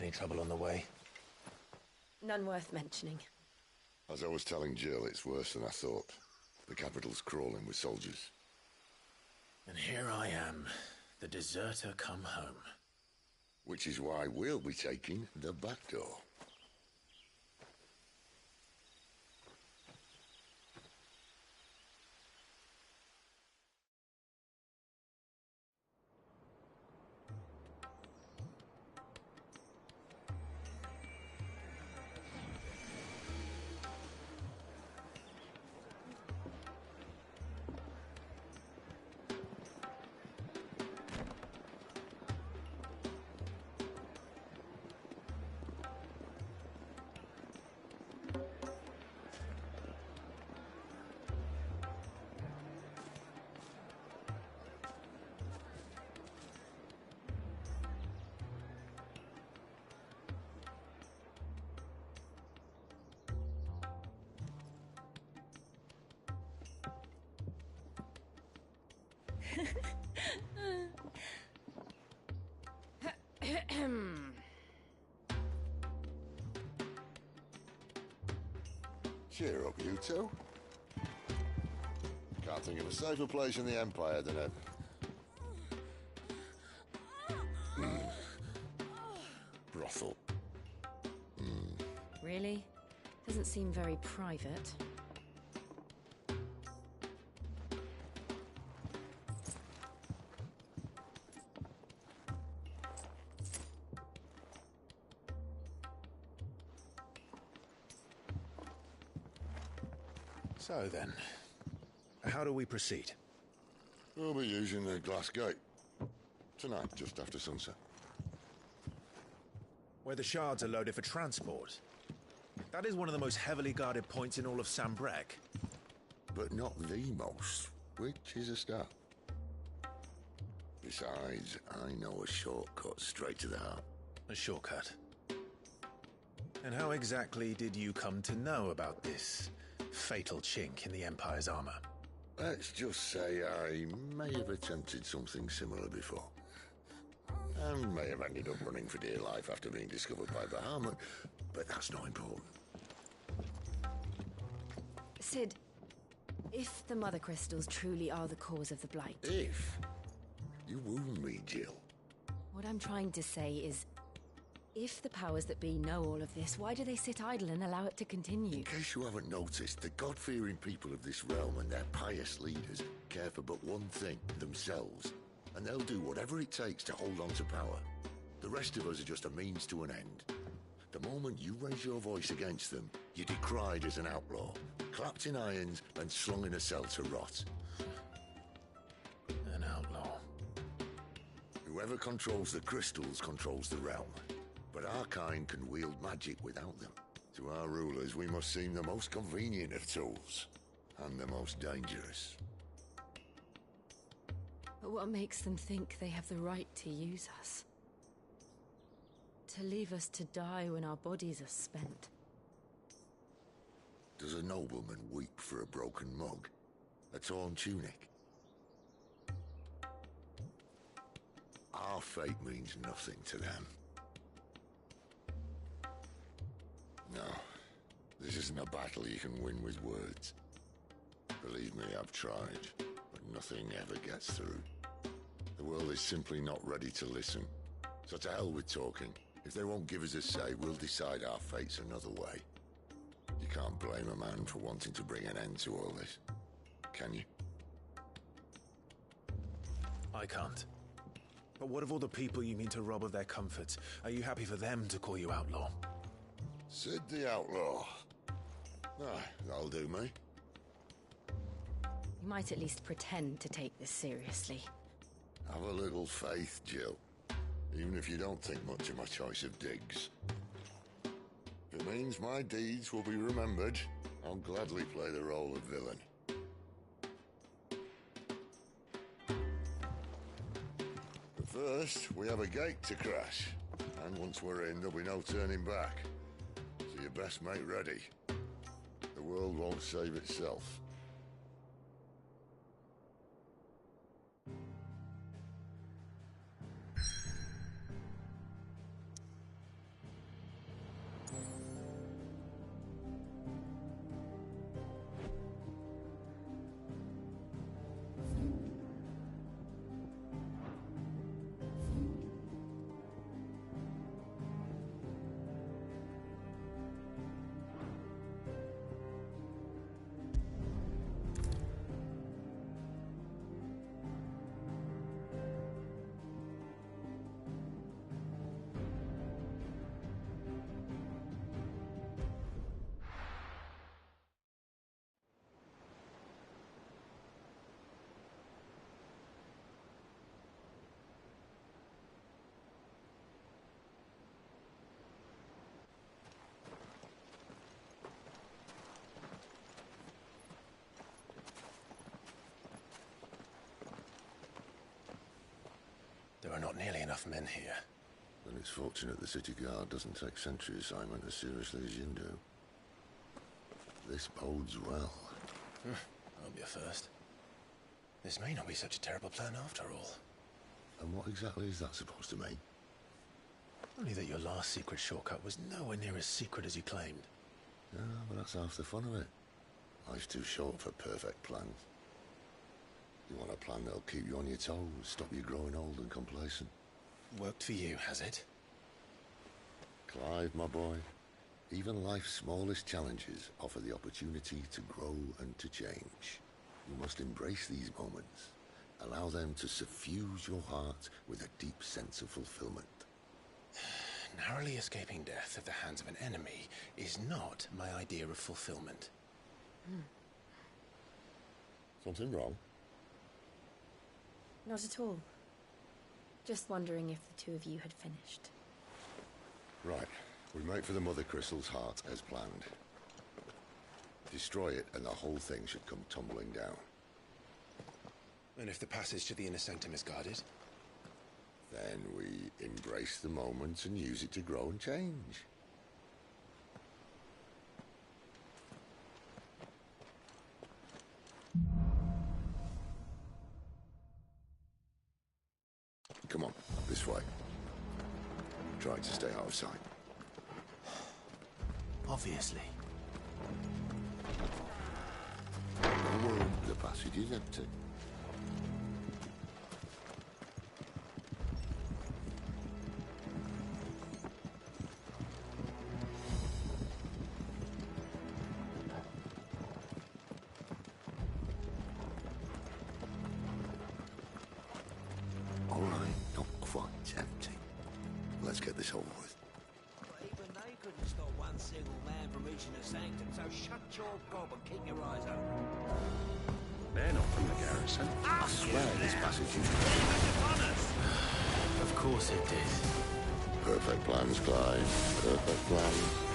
Any trouble on the way? None worth mentioning. As I was telling Jill, it's worse than I thought. The capital's crawling with soldiers. And here I am, the deserter come home. Which is why we'll be taking the back door. Cheer up, you two. Can't think of a safer place in the Empire than a... brothel. Really? Doesn't seem very private. So then, how do we proceed? We'll be using the glass gate. Tonight, just after sunset. Where the shards are loaded for transport. That is one of the most heavily guarded points in all of Sambrek. But not the most, which is a start. Besides, I know a shortcut straight to the heart. A shortcut. And how exactly did you come to know about this fatal chink in the Empire's armor? Let's just say I may have attempted something similar before. And may have ended up running for dear life after being discovered by Bahamut, but that's not important. Sid, if the Mother Crystals truly are the cause of the Blight... If? You wound me, Jill. What I'm trying to say is, if the powers that be know all of this, why do they sit idle and allow it to continue? In case you haven't noticed, the God-fearing people of this realm and their pious leaders care for but one thing, themselves. And they'll do whatever it takes to hold on to power. The rest of us are just a means to an end. The moment you raise your voice against them, you're decried as an outlaw, clapped in irons and slung in a cell to rot. An outlaw. Whoever controls the crystals controls the realm. But our kind can wield magic without them. To our rulers, we must seem the most convenient of tools. And the most dangerous. But what makes them think they have the right to use us? To leave us to die when our bodies are spent? Does a nobleman weep for a broken mug? A torn tunic? Our fate means nothing to them. No, this isn't a battle you can win with words. Believe me, I've tried, but nothing ever gets through. The world is simply not ready to listen. So to hell with talking. If they won't give us a say, we'll decide our fates another way. You can't blame a man for wanting to bring an end to all this, can you? I can't. But what of all the people you mean to rob of their comforts? Are you happy for them to call you outlaw? Sid the Outlaw. That'll do me. You might at least pretend to take this seriously. Have a little faith, Jill. Even if you don't think much of my choice of digs. If it means my deeds will be remembered, I'll gladly play the role of villain. But first, we have a gate to crash. And once we're in, there'll be no turning back. So you best make ready. The world won't save itself. got nearly enough men here. Then it's fortunate the city guard doesn't take sentry assignment as seriously as you do. This bodes well. I'll be a first. This may not be such a terrible plan after all. And what exactly is that supposed to mean? Only that your last secret shortcut was nowhere near as secret as you claimed. Yeah, but that's half the fun of it. Life's too short for perfect plans. You want a plan that'll keep you on your toes, stop you growing old and complacent. Worked for you, has it? Clive, my boy, even life's smallest challenges offer the opportunity to grow and to change. You must embrace these moments. Allow them to suffuse your heart with a deep sense of fulfillment. Narrowly escaping death at the hands of an enemy is not my idea of fulfillment. Something wrong? Not at all. Just wondering if the two of you had finished. Right. We make for the Mother Crystal's heart as planned. Destroy it and the whole thing should come tumbling down. And if the passage to the inner sanctum is guarded? Then we embrace the moment and use it to grow and change. Come on, this way. Try to stay out of sight. Obviously. The passage is empty. All right, not quite empty. Let's get this over with. Even they couldn't stop one single man from reaching the sanctum, so shut your gob and keep your eyes open. They're not from the garrison. I swear this passage is... Of course it did. Perfect plans, Clive. Perfect plans.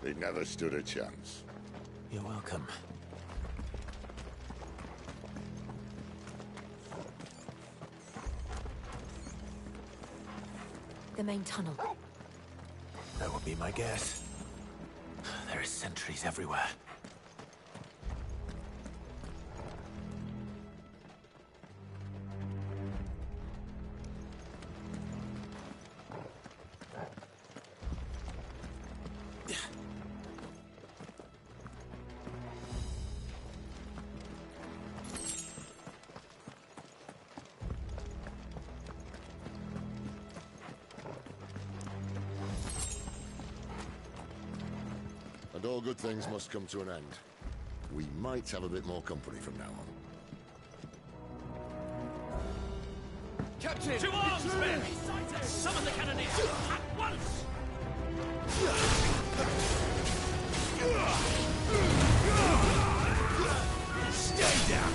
He never stood a chance. You're welcome. The main tunnel. That would be my guess. There are sentries everywhere. And all good things must come to an end. We might have a bit more company from now on. Captain! To arms, men! Summon the cannoneers! At once! Stay down!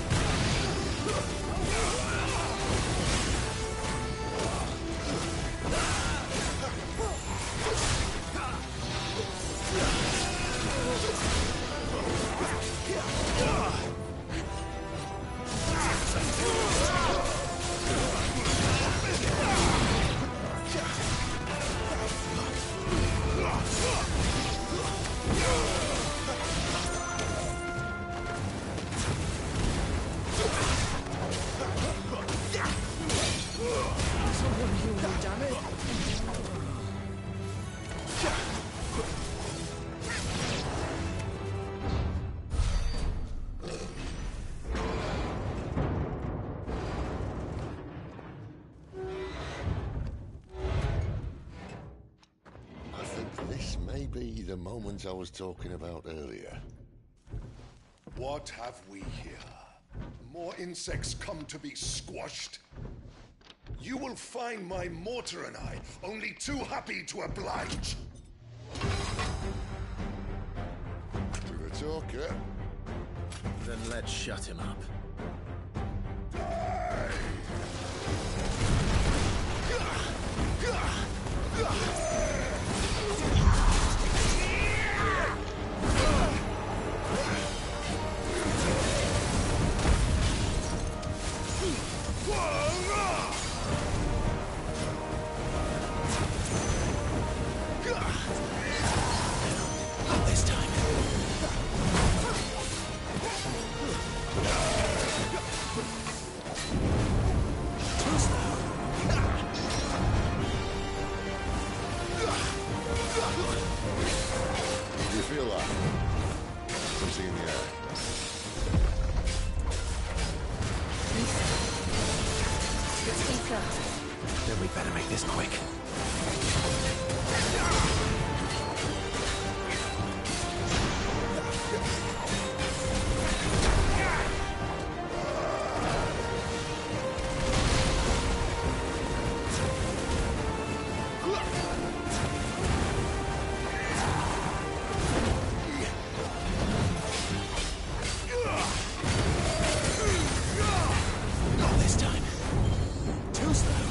me the moments I was talking about earlier. What have we here? More insects come to be squashed? You will find my mortar and I only too happy to oblige. To the talker. Then let's shut him up. Not this time. Too slow. Do you feel that? Something in the air. Ether. Then we better make this quick. Not this time. Too slow.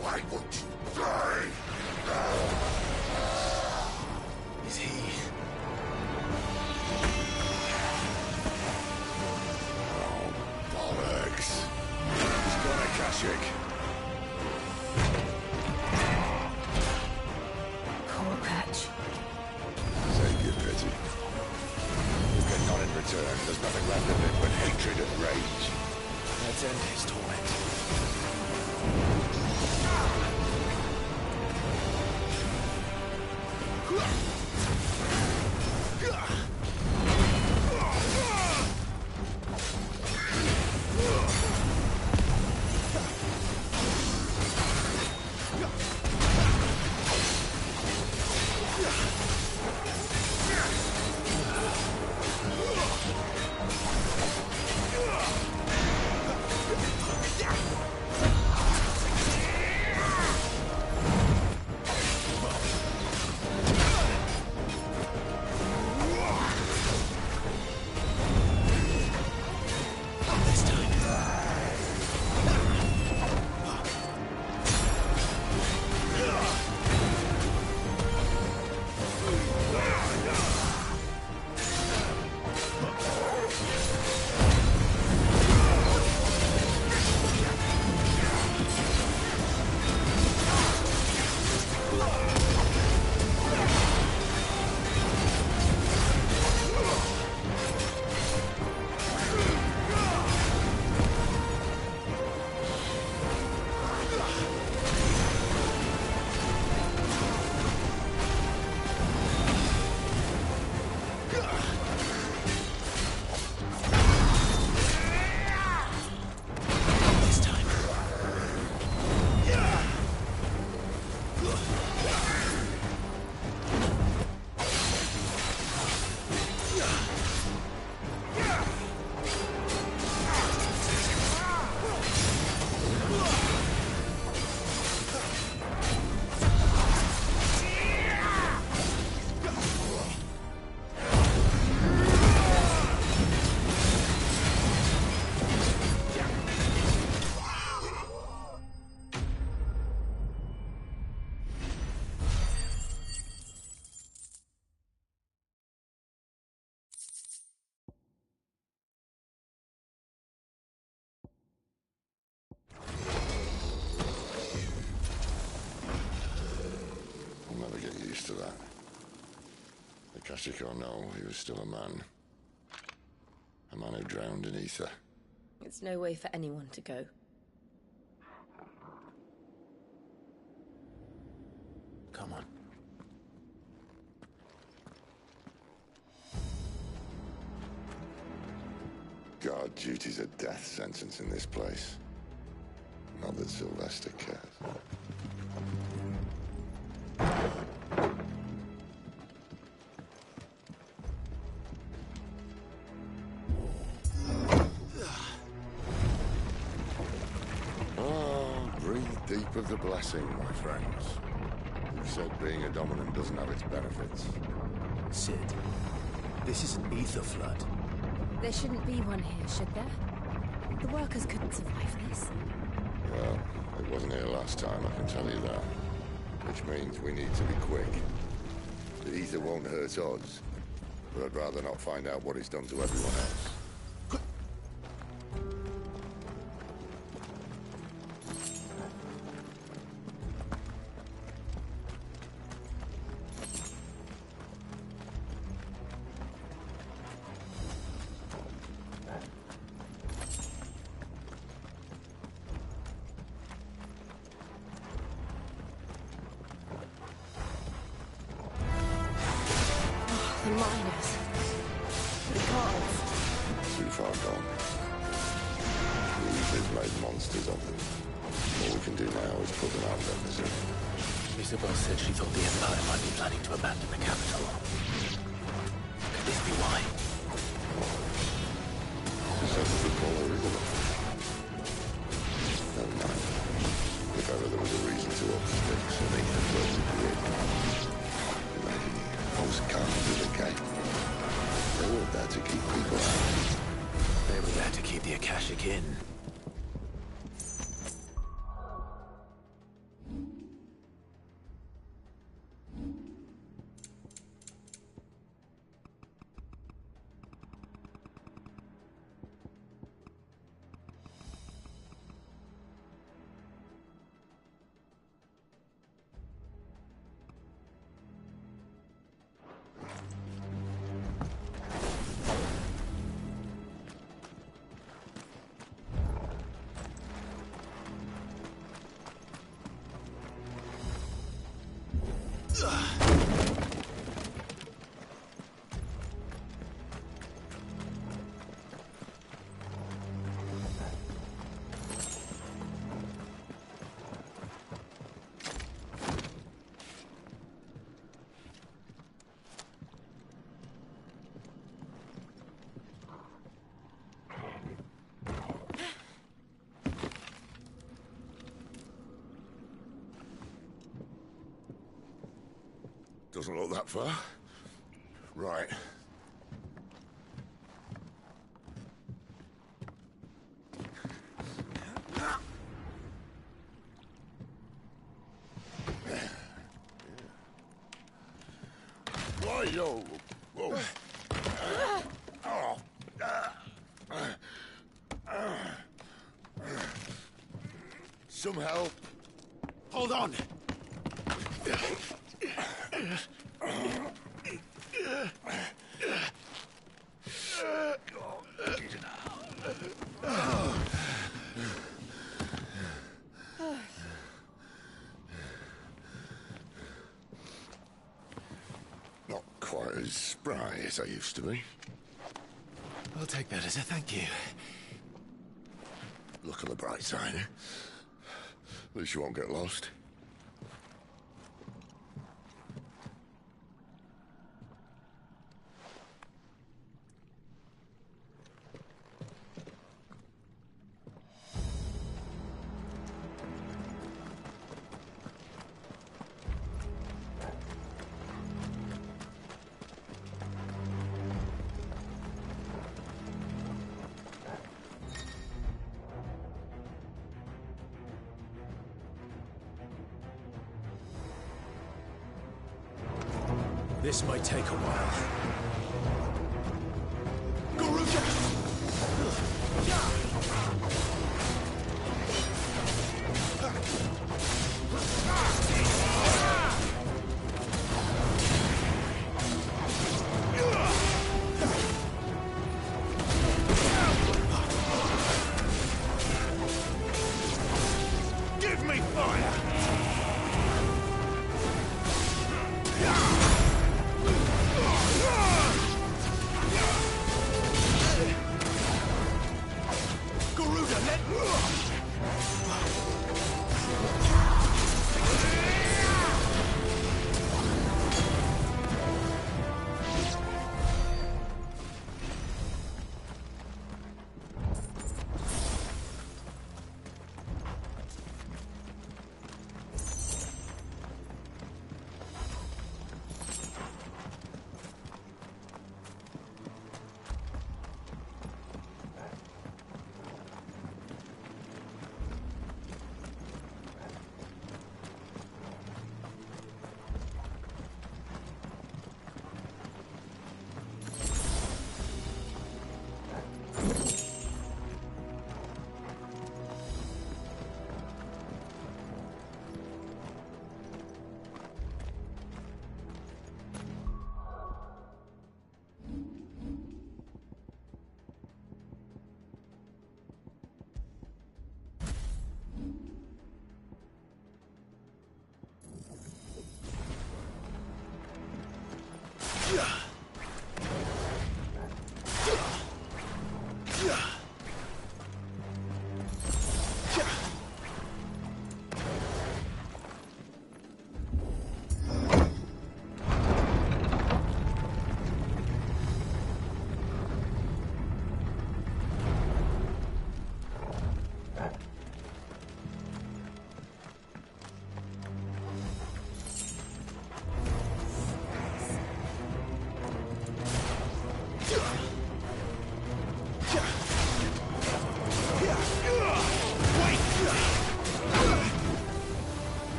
Why won't you die? Is he? Oh, bollocks. He's got a Kashyyyk. Poor wretch. Save your pity. You get none in return. There's nothing left of it but hatred and rage. Let's end his torment. Not this time. This time. I'll never get used to that. The Kashyyyk or no, he was still a man. A man who drowned in ether. It's no way for anyone to go. Come on. Guard duty's a death sentence in this place. Not that Sylvester cares. Oh, breathe deep of the blessing, my friends. Who said being a dominant doesn't have its benefits? Sid, this is an ether flood. There shouldn't be one here, should there? The workers couldn't survive this. Well, it wasn't here last time, I can tell you that. Which means we need to be quick. The ether won't hurt us, but I'd rather not find out what it's done to everyone else. The miners. The guards. Too far gone. The ether's made monsters of them. All we can do now is put them out of their misery. Isabel said she thought the Empire might be planning to abandon the capital. Could this be why? So we call her, isn't it? Never mind. If ever there was a reason to up the stakes, I think the words would be it. Postcards of the gate. They weren't there to keep people out. They were there to keep the Akashic in. Doesn't look that far. Right. Why, yo? Whoa. Some help. Hold on! Not quite as spry as I used to be. I'll take that as a thank you. Look on the bright side, eh? At least you won't get lost. This might take a while.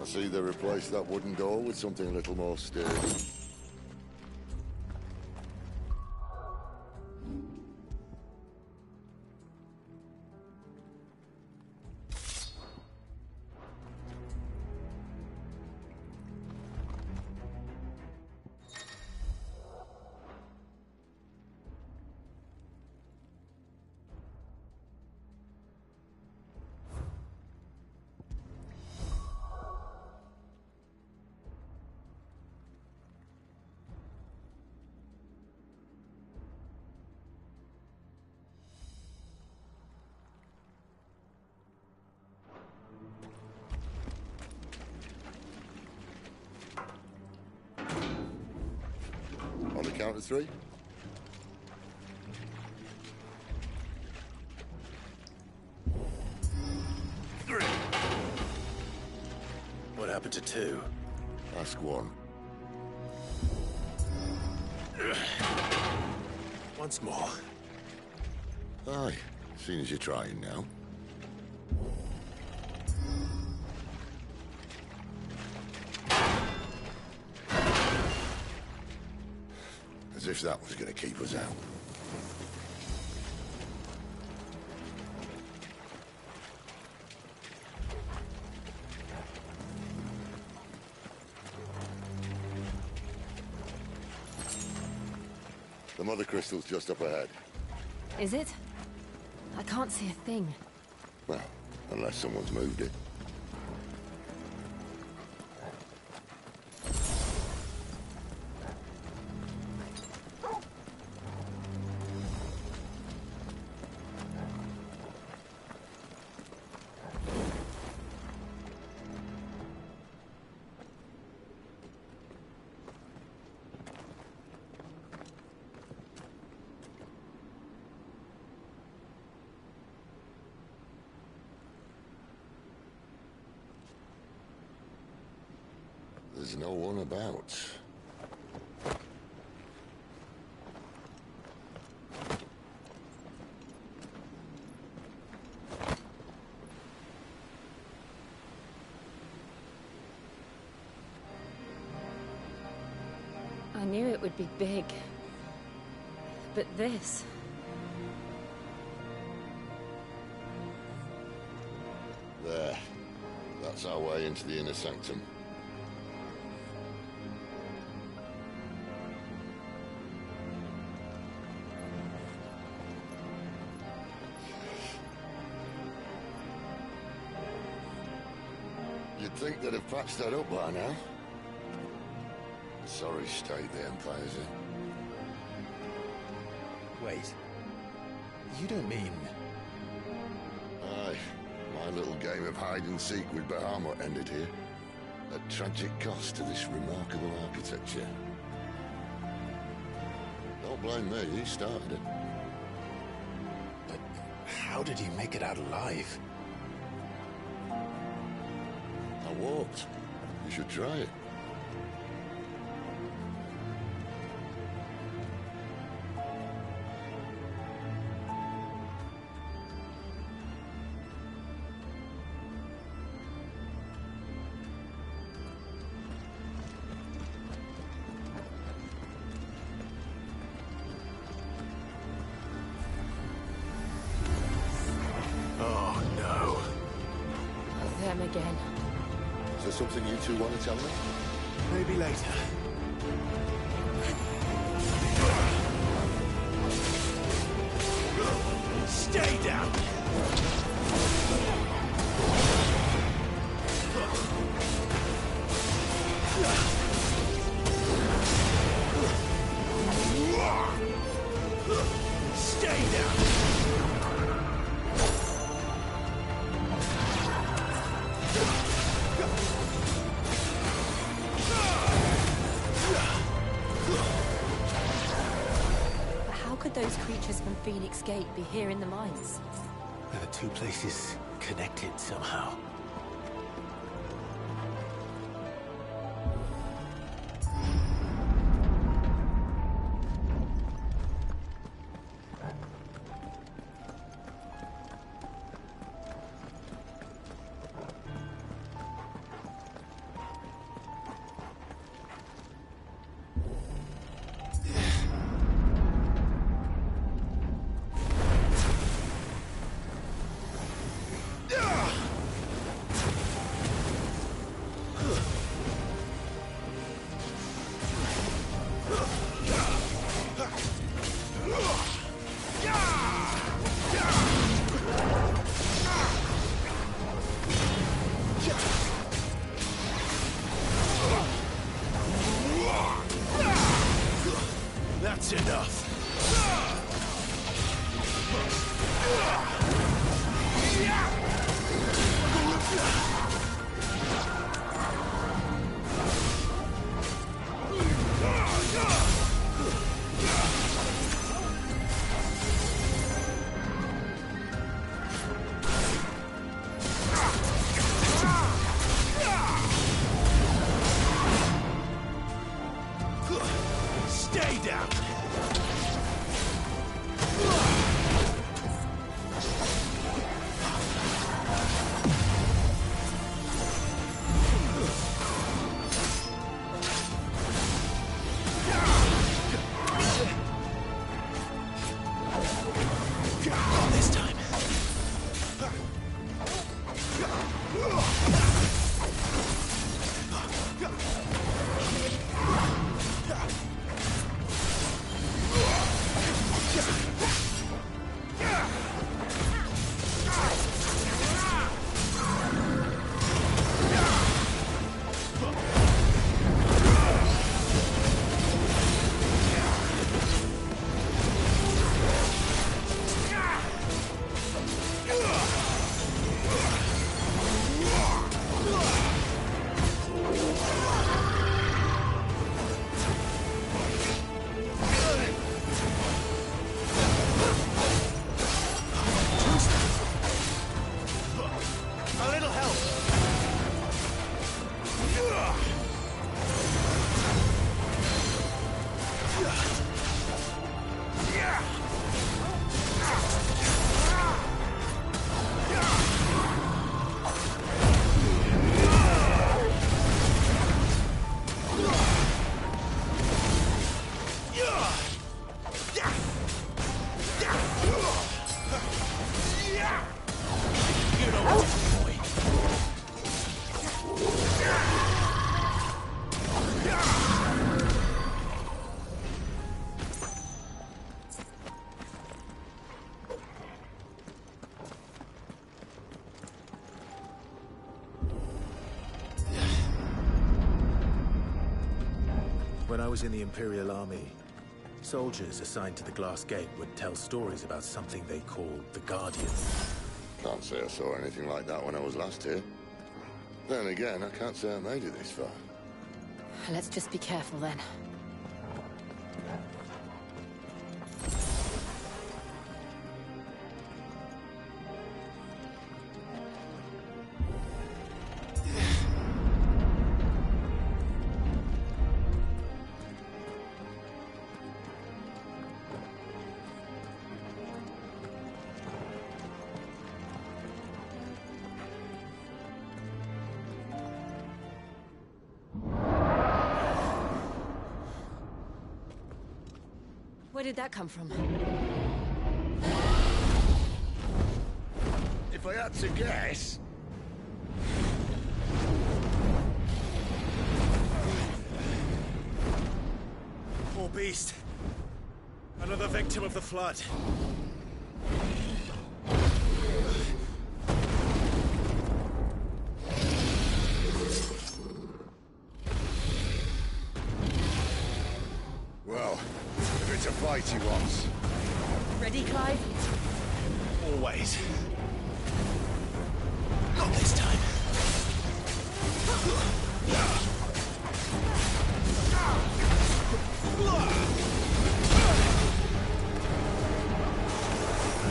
I see they replaced that wooden door with something a little more sturdy. On the count of three. What happened to two? Ask one. Once more. Aye, seeing as you're trying now. As if that was going to keep us out. The mother crystal's just up ahead. Is it? I can't see a thing. Well, unless someone's moved it. There's no one about. I knew it would be big. But this... There. That's our way into the inner sanctum. You'd think they'd have patched that up by now. Sorry state the Empire's in. Wait. You don't mean... Aye. My little game of hide-and-seek with Bahamut ended here. At tragic cost to this remarkable architecture. Don't blame me, he started it. But how did he make it out alive? I walked. You should try it. Oh, no. them again. Is there something you two want to tell me? Maybe later. Stay down! Stay down! But how could those creatures from Phoenix Gate be here in the mines? Are the two places connected somehow? Good old boy. When I was in the Imperial Army, soldiers assigned to the Glass Gate would tell stories about something they called the Guardian. Can't say I saw anything like that when I was last here. Then again, I can't say I made it this far. Let's just be careful then. Where did that come from? If I had to guess... Poor beast. Another victim of the Flood. Well, if it's a fight he wants. Ready, Clive? Always. Not this time.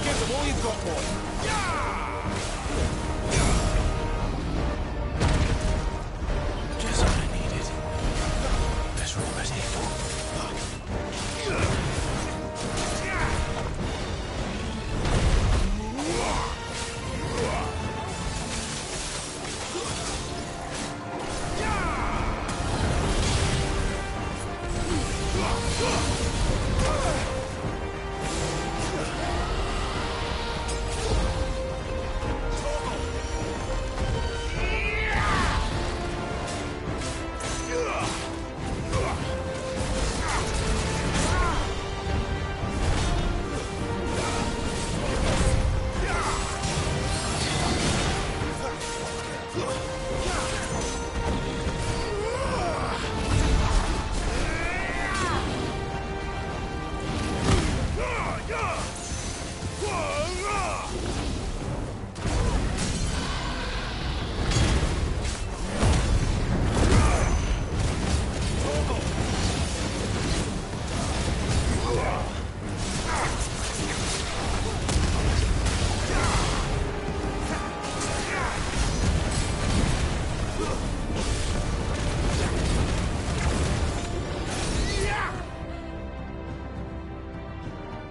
Give them all you've got, boy. Just what I needed. Let's roll ready.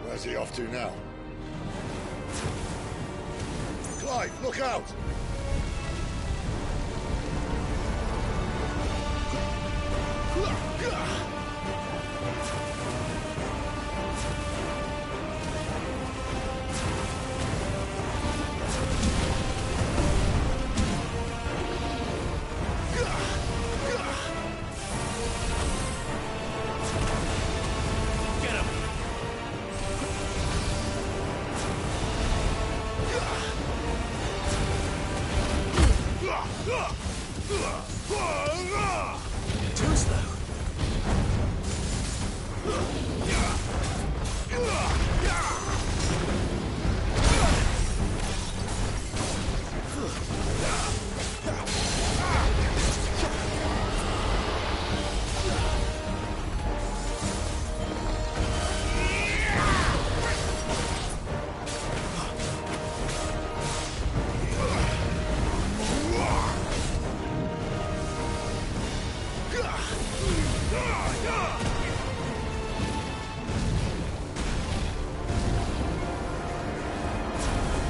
Where's he off to now? Clive, look out! Too slow.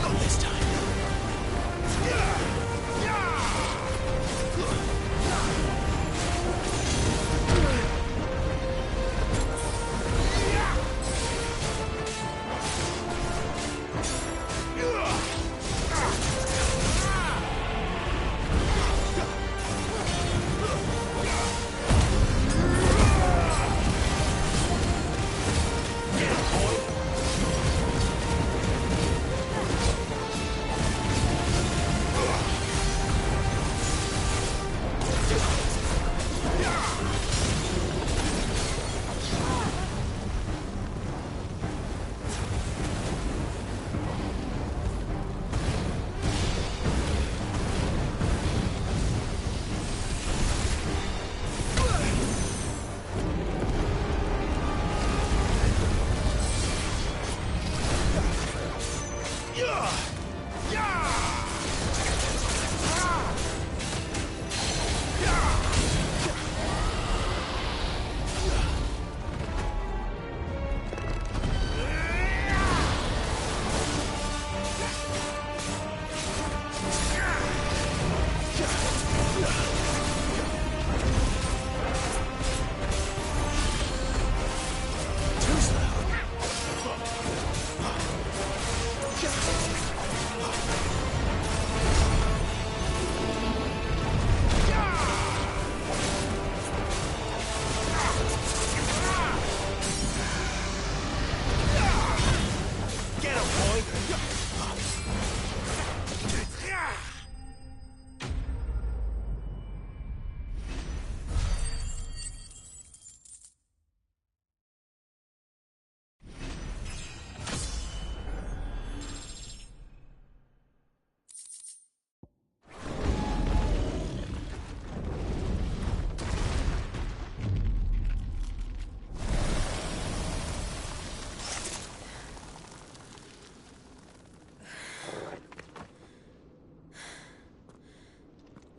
Not this time.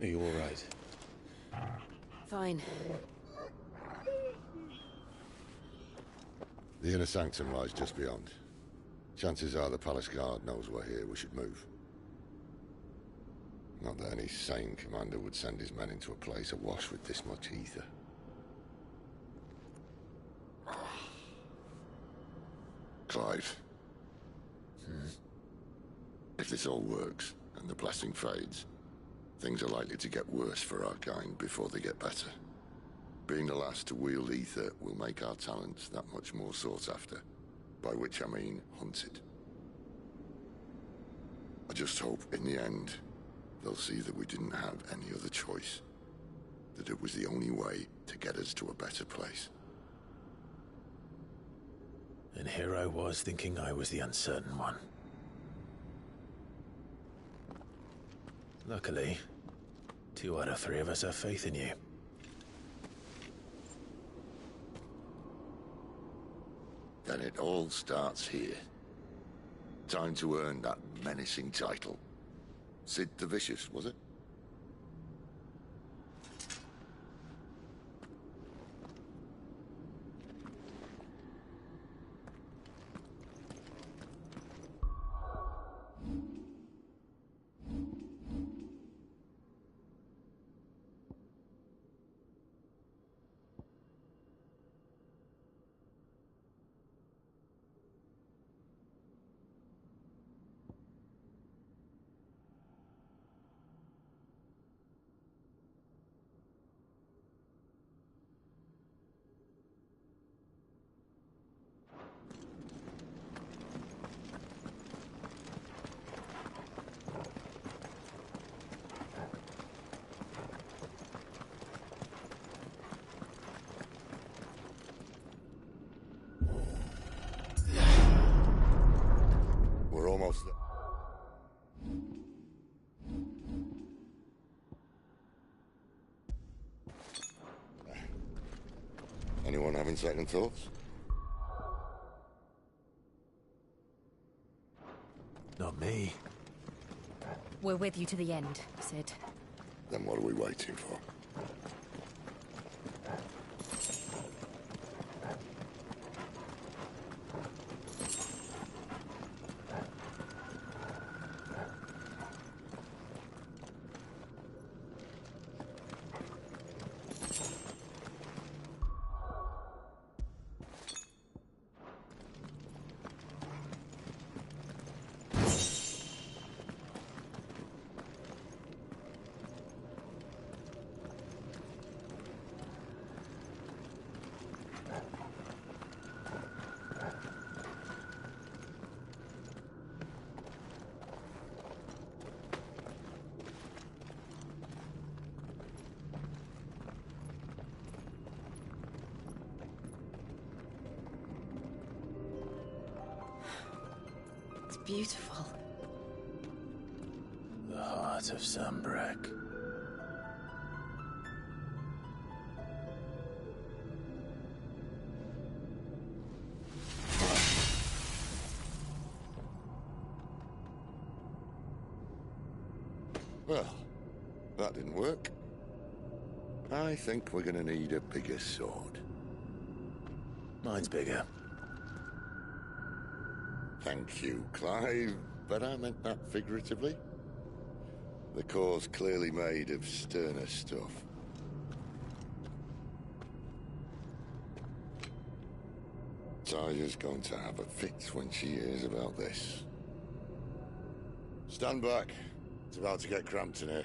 Are you all right? Fine. The inner sanctum lies just beyond. Chances are the palace guard knows we're here. We should move. Not that any sane commander would send his men into a place awash with this much ether. Clive. If this all works, and the blessing fades, things are likely to get worse for our kind before they get better. Being the last to wield ether will make our talents that much more sought after, by which I mean hunted. I just hope, in the end, they'll see that we didn't have any other choice. That it was the only way to get us to a better place. And here I was thinking I was the uncertain one. Luckily, 2 out of 3 of us have faith in you. Then it all starts here. Time to earn that menacing title. Sid the Vicious, was it? We're almost there. Anyone having second thoughts? Not me. We're with you to the end, Sid. Then what are we waiting for? It's beautiful. The heart of Sambrek. Well, that didn't work. I think we're gonna need a bigger sword. Mine's bigger. Thank you, Clive, but I meant that figuratively. The core's clearly made of sterner stuff. Tyler's going to have a fit when she hears about this. Stand back. It's about to get cramped in here.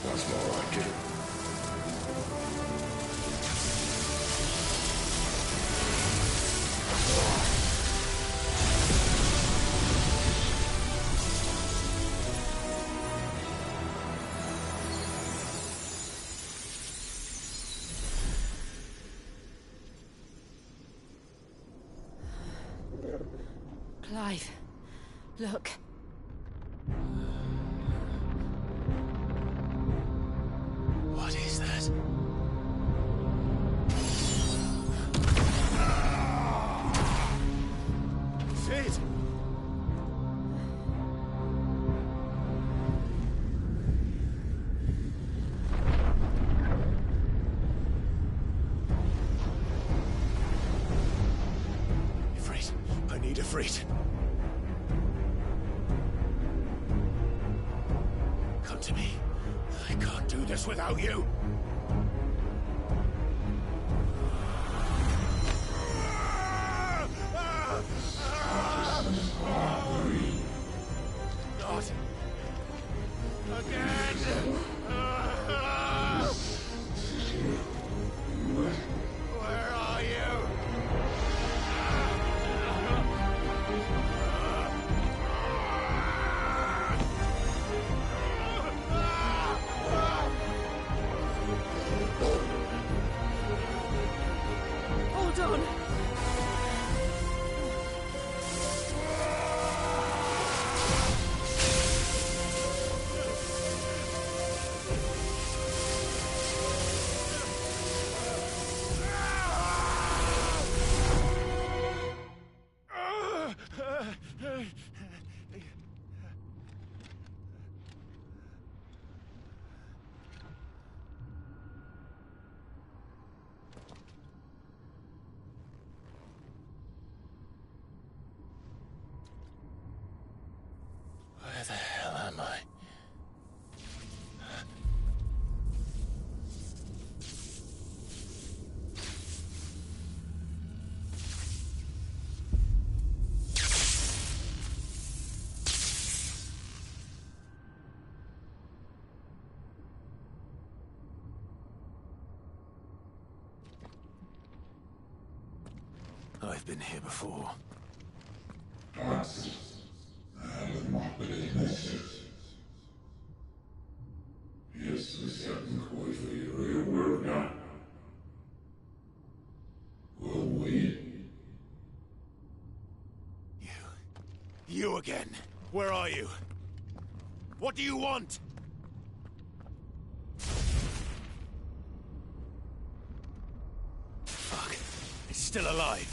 That's more like it. Clive, look. What is that? Sid! Ifrit, I need Ifrit. Come to me. I can't do this without you. Not again. Where are you? Hold on. Where the hell am I? I've been here before. You again. Where are you? What do you want? Fuck. It's still alive.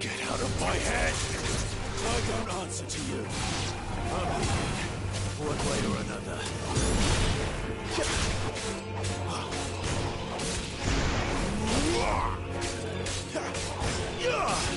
Get out of my head! I don't answer to you. I'm leaving, one way or another. Yeah!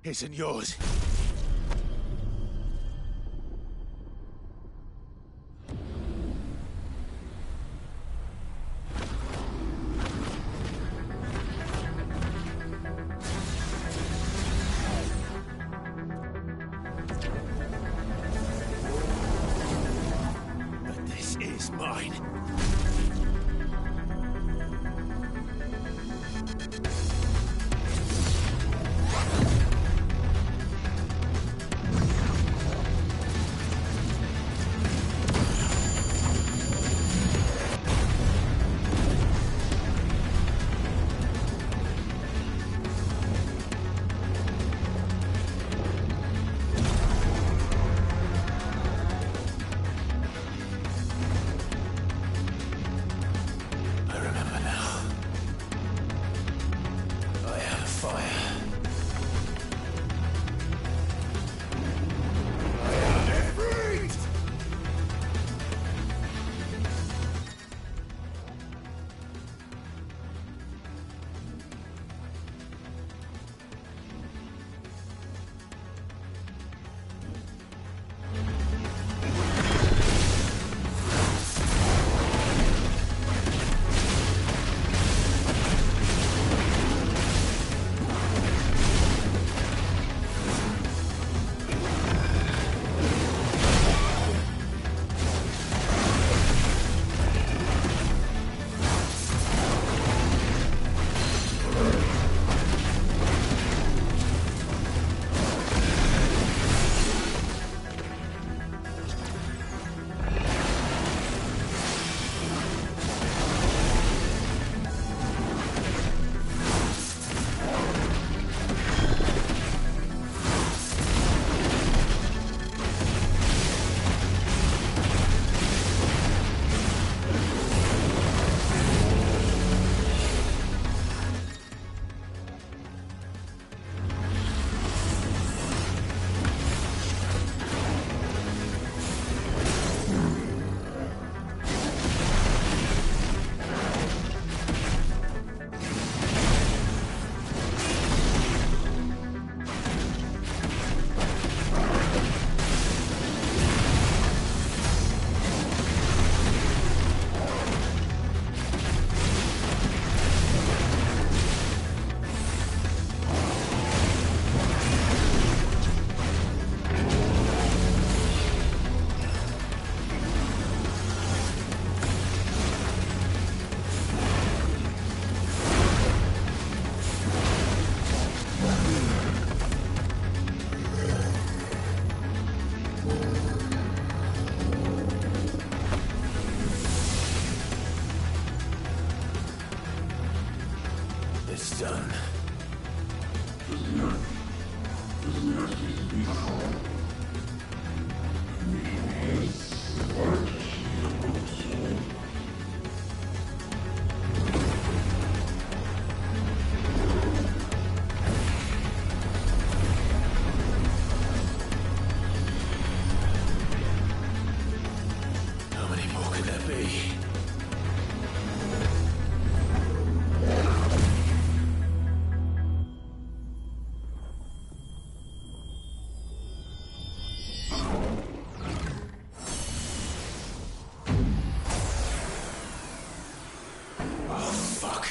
isn't yours. But this is mine. I remember now. I had a fire. I had it breathed! It's done. How many more could there be? Oh, fuck.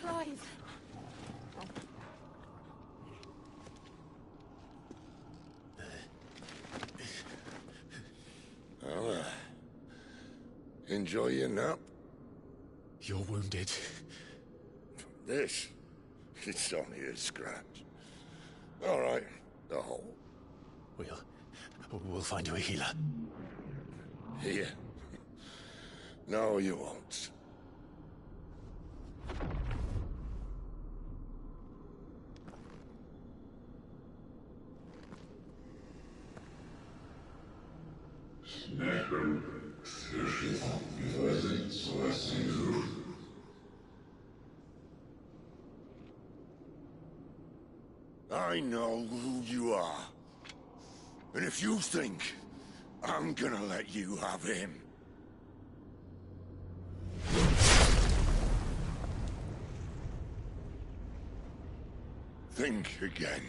Clive! Well, enjoy your nap. You're wounded. This, it's only a scratch. All right, the hole. We'll find you a healer. Here. No, you won't. I know who you are. And if you think I'm gonna let you have him... think again.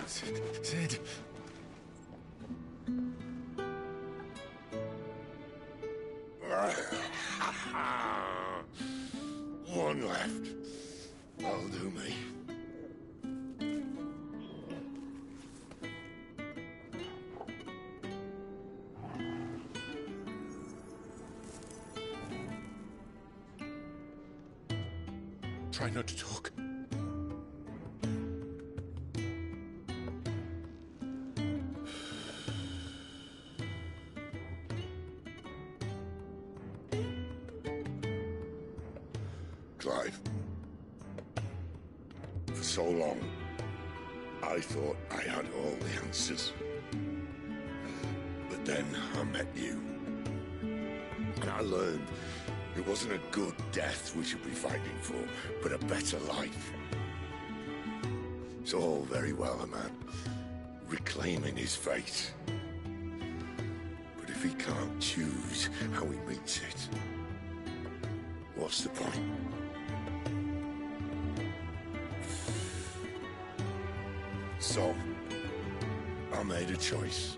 Sid. One left. That'll do me. Try not to talk. Clive. For so long, I thought I had all the answers. But then I met you. And I learned it wasn't a good death we should be fighting for, but a better life. It's all very well, a man reclaiming his fate. But if he can't choose how he meets it, what's the point? So, I made a choice.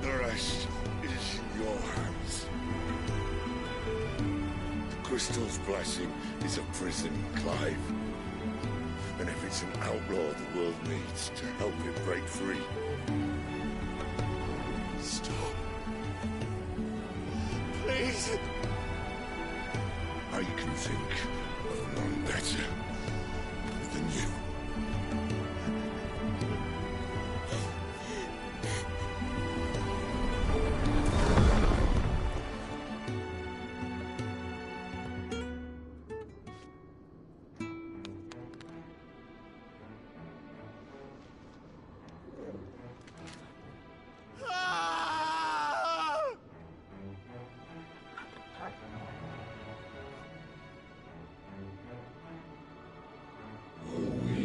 The rest is in your hands. The crystal's blessing is a prison, Clive. And if it's an outlaw the world needs to help it break free. Stop. Please. I can think of none better than you. Oh,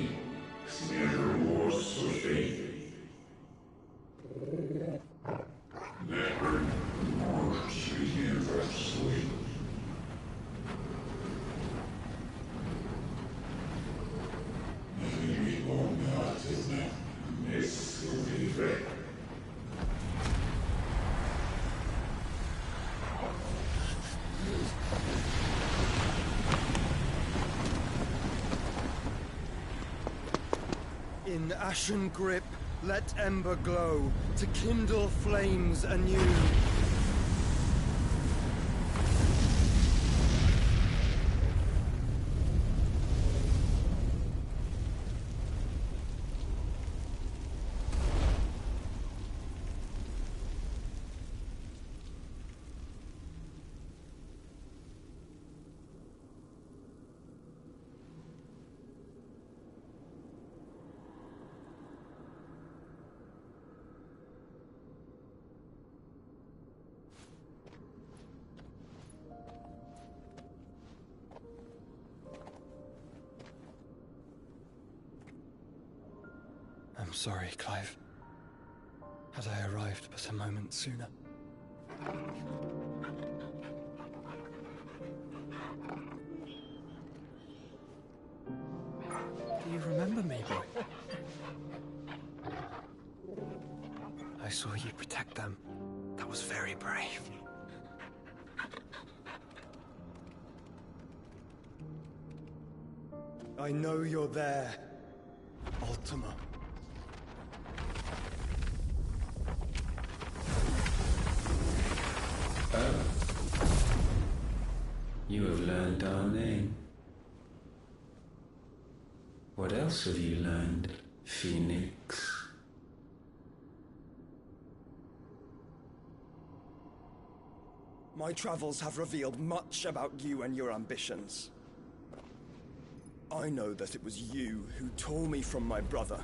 In ashen grip, let ember glow, to kindle flames anew. I'm sorry, Clive. Had I arrived but a moment sooner. Do you remember me, boy? I saw you protect them. That was very brave. I know you're there, Ultima. Oh. You have learned our name. What else have you learned, Phoenix? My travels have revealed much about you and your ambitions. I know that it was you who tore me from my brother.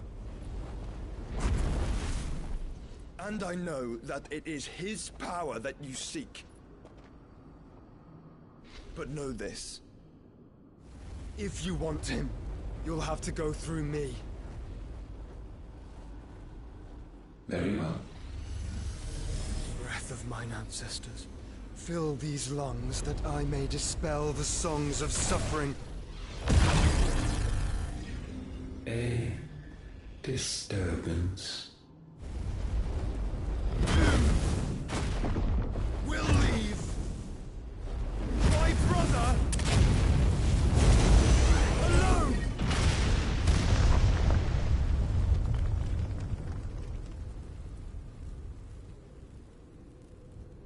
And I know that it is his power that you seek. But know this. If you want him, you'll have to go through me. Very well. Breath of mine ancestors, fill these lungs that I may dispel the songs of suffering. A disturbance. We'll leave. My brother alone.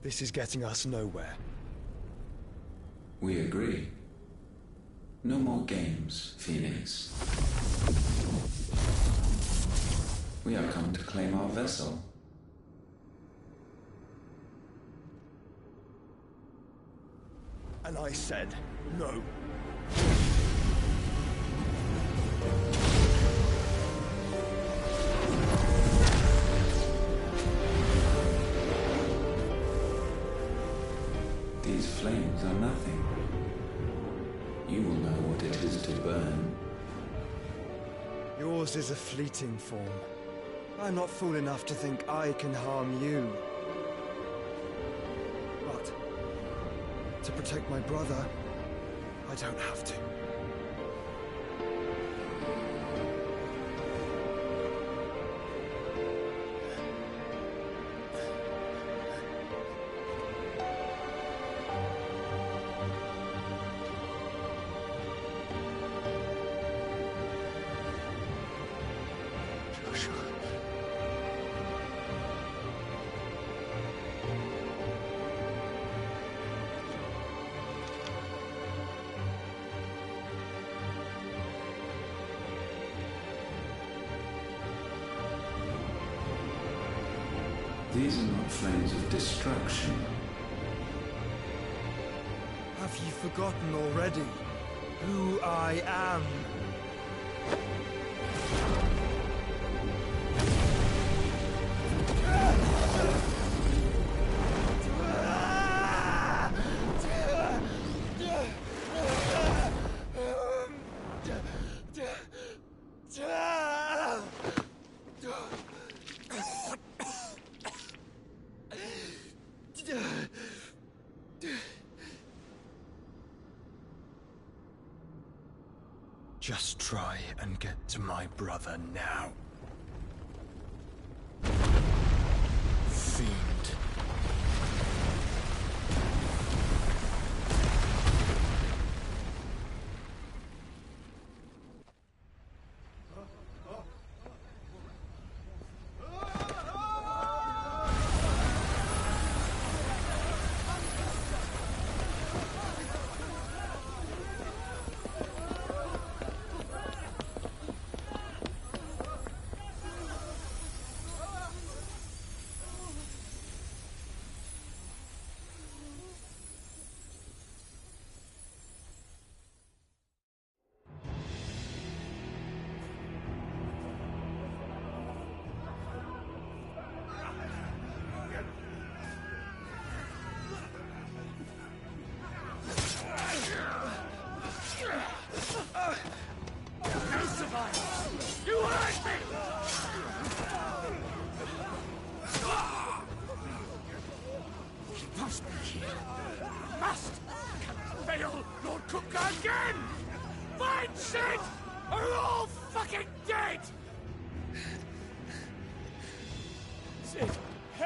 This is getting us nowhere. We agree. No more games, Phoenix. We have come to claim our vessel. And I said no. These flames are nothing. You will know what it is to burn. Yours is a fleeting form. I'm not fool enough to think I can harm you. But to protect my brother, I don't have to. These are not flames of destruction. Have you forgotten already who I am? Just try and get to my brother now. Fiend.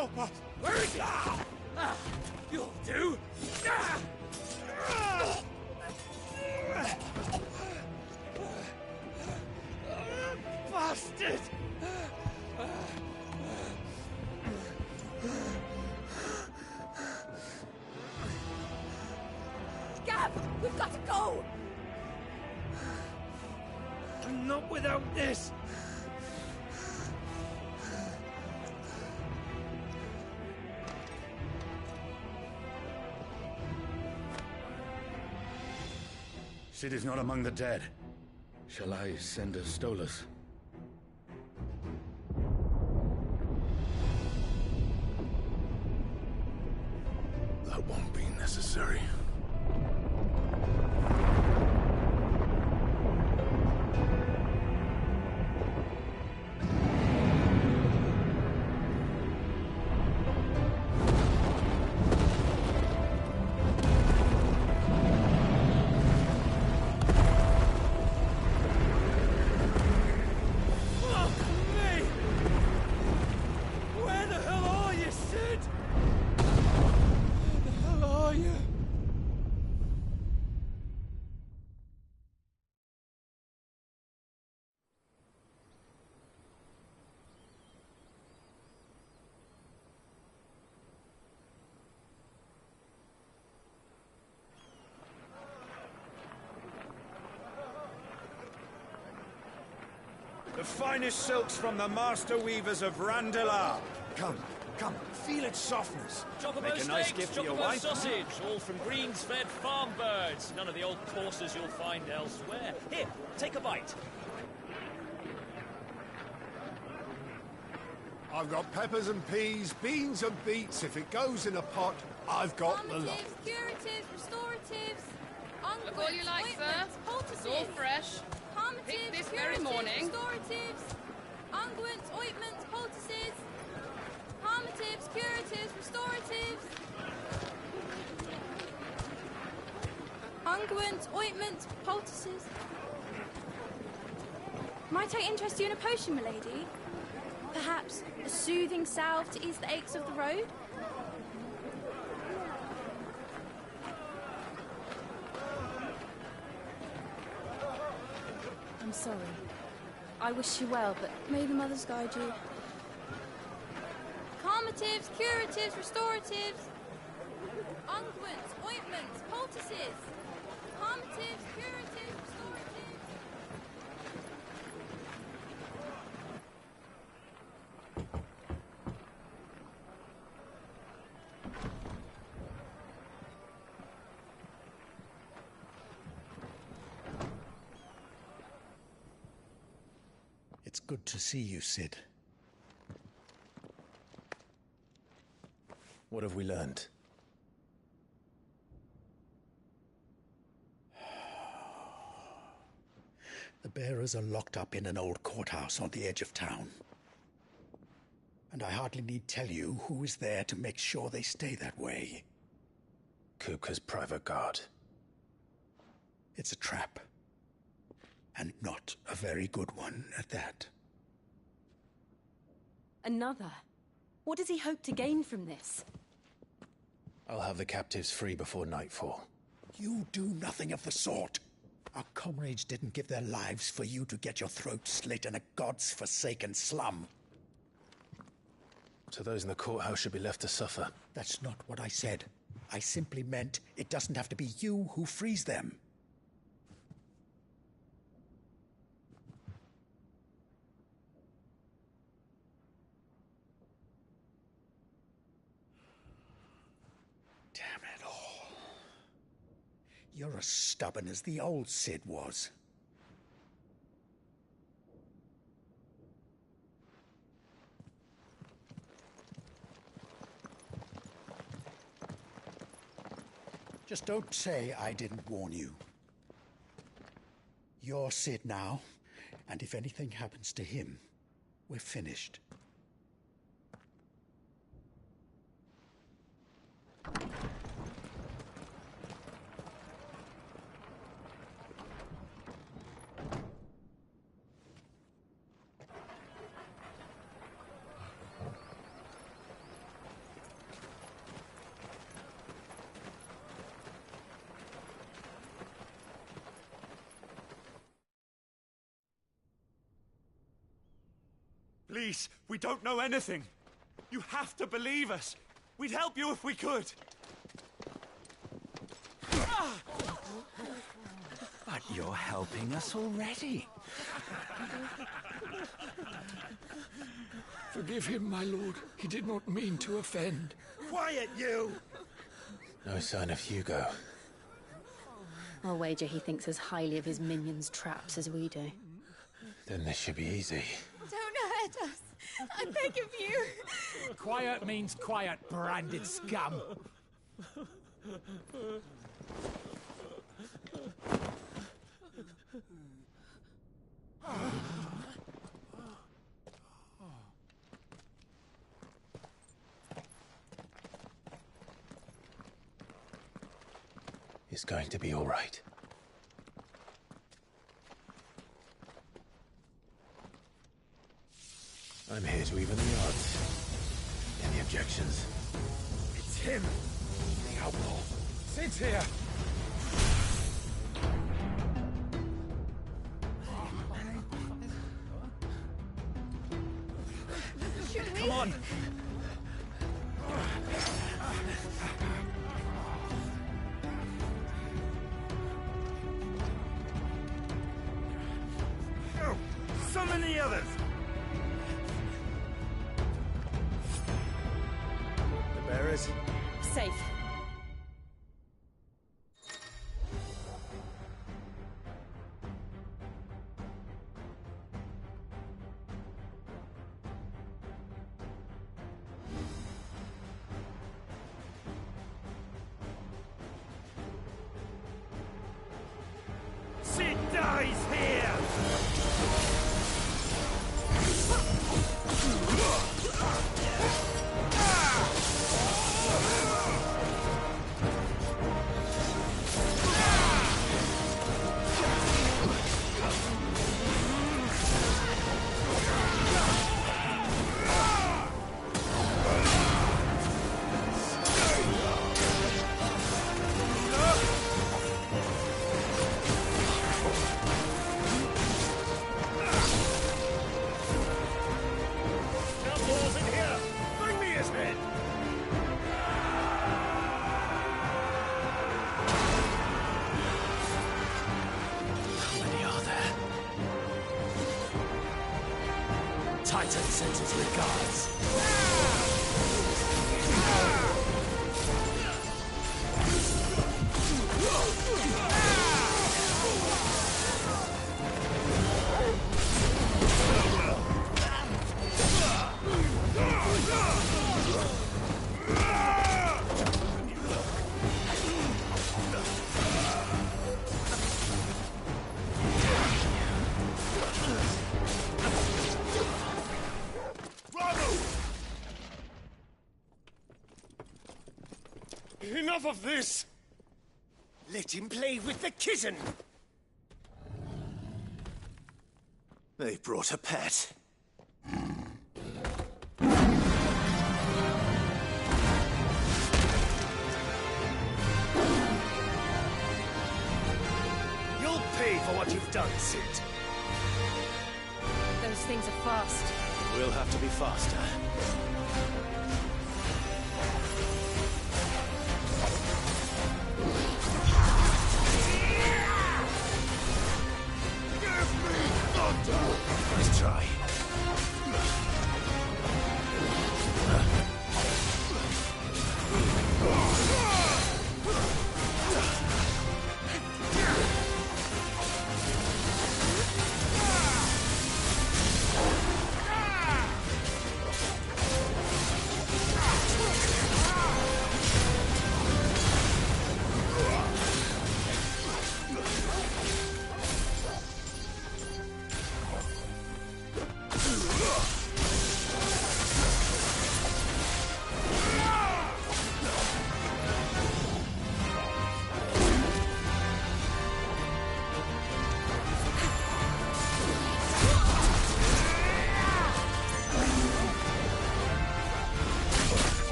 help us! Where is he? You'll do! Bastard! Gab, we've got to go! I'm not without this! Sid is not among the dead. Shall I send a Stolas? That won't be necessary. The finest silks from the master weavers of Randalar. Come, come, feel its softness. Chocobo Make a nice steaks, gift for your chocobo wife. sausage, all from greens-fed farm birds. None of the old courses you'll find elsewhere. Here, take a bite. I've got peppers and peas, beans and beets. If it goes in a pot, I've got the lot. Calmatives, curatives, restoratives, Look all you like, sir. It's all fresh. Picked this very morning. Restoratives, unguents, ointments, poultices, calmatives, curatives, restoratives, unguents, ointments, poultices. Might I interest you in a potion, milady? Perhaps a soothing salve to ease the aches of the road? I'm sorry. I wish you well, but may the mothers guide you. Calmatives, curatives, restoratives, unguents, ointments, poultices. Calmatives, curatives, restoratives. It's good to see you, Sid. What have we learned? The bearers are locked up in an old courthouse on the edge of town. And I hardly need tell you who is there to make sure they stay that way. Kupka's private guard. It's a trap. And not a very good one at that. Another? What does he hope to gain from this? I'll have the captives free before nightfall. You do nothing of the sort. Our comrades didn't give their lives for you to get your throat slit in a god's forsaken slum. So those in the courthouse should be left to suffer. That's not what I said. I simply meant it doesn't have to be you who frees them. Damn it all. You're as stubborn as the old Sid was. Just don't say I didn't warn you. You're Sid now, and if anything happens to him, we're finished. Please, we don't know anything. You have to believe us. We'd help you if we could. But you're helping us already. Forgive him, my lord. He did not mean to offend. Quiet, you! No sign of Hugo. I'll wager he thinks as highly of his minions' traps as we do. Then this should be easy. Don't hurt us. I beg of you. Quiet means quiet, branded scum. It's going to be all right. I'm here to even the odds. Any objections? It's him, the outlaw. Sit here. Come on. Go! Summon the others! The bearers? Safe. She dies here! Outlaws in here! Bring me his head! How many are there? Titan sends his regards. Enough of this! Let him play with the kitten! They brought a pet. You'll pay for what you've done, Sid. Those things are fast. We'll have to be faster. Nice try.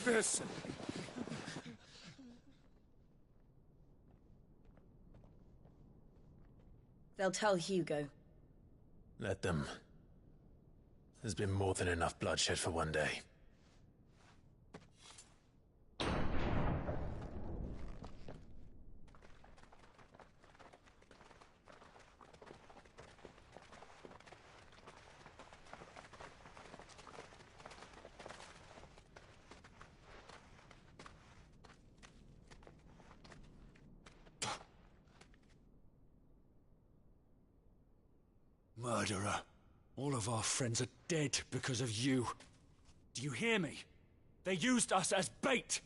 this! They'll tell Hugo. Let them. There's been more than enough bloodshed for one day. Murderer. All of our friends are dead because of you. Do you hear me? They used us as bait.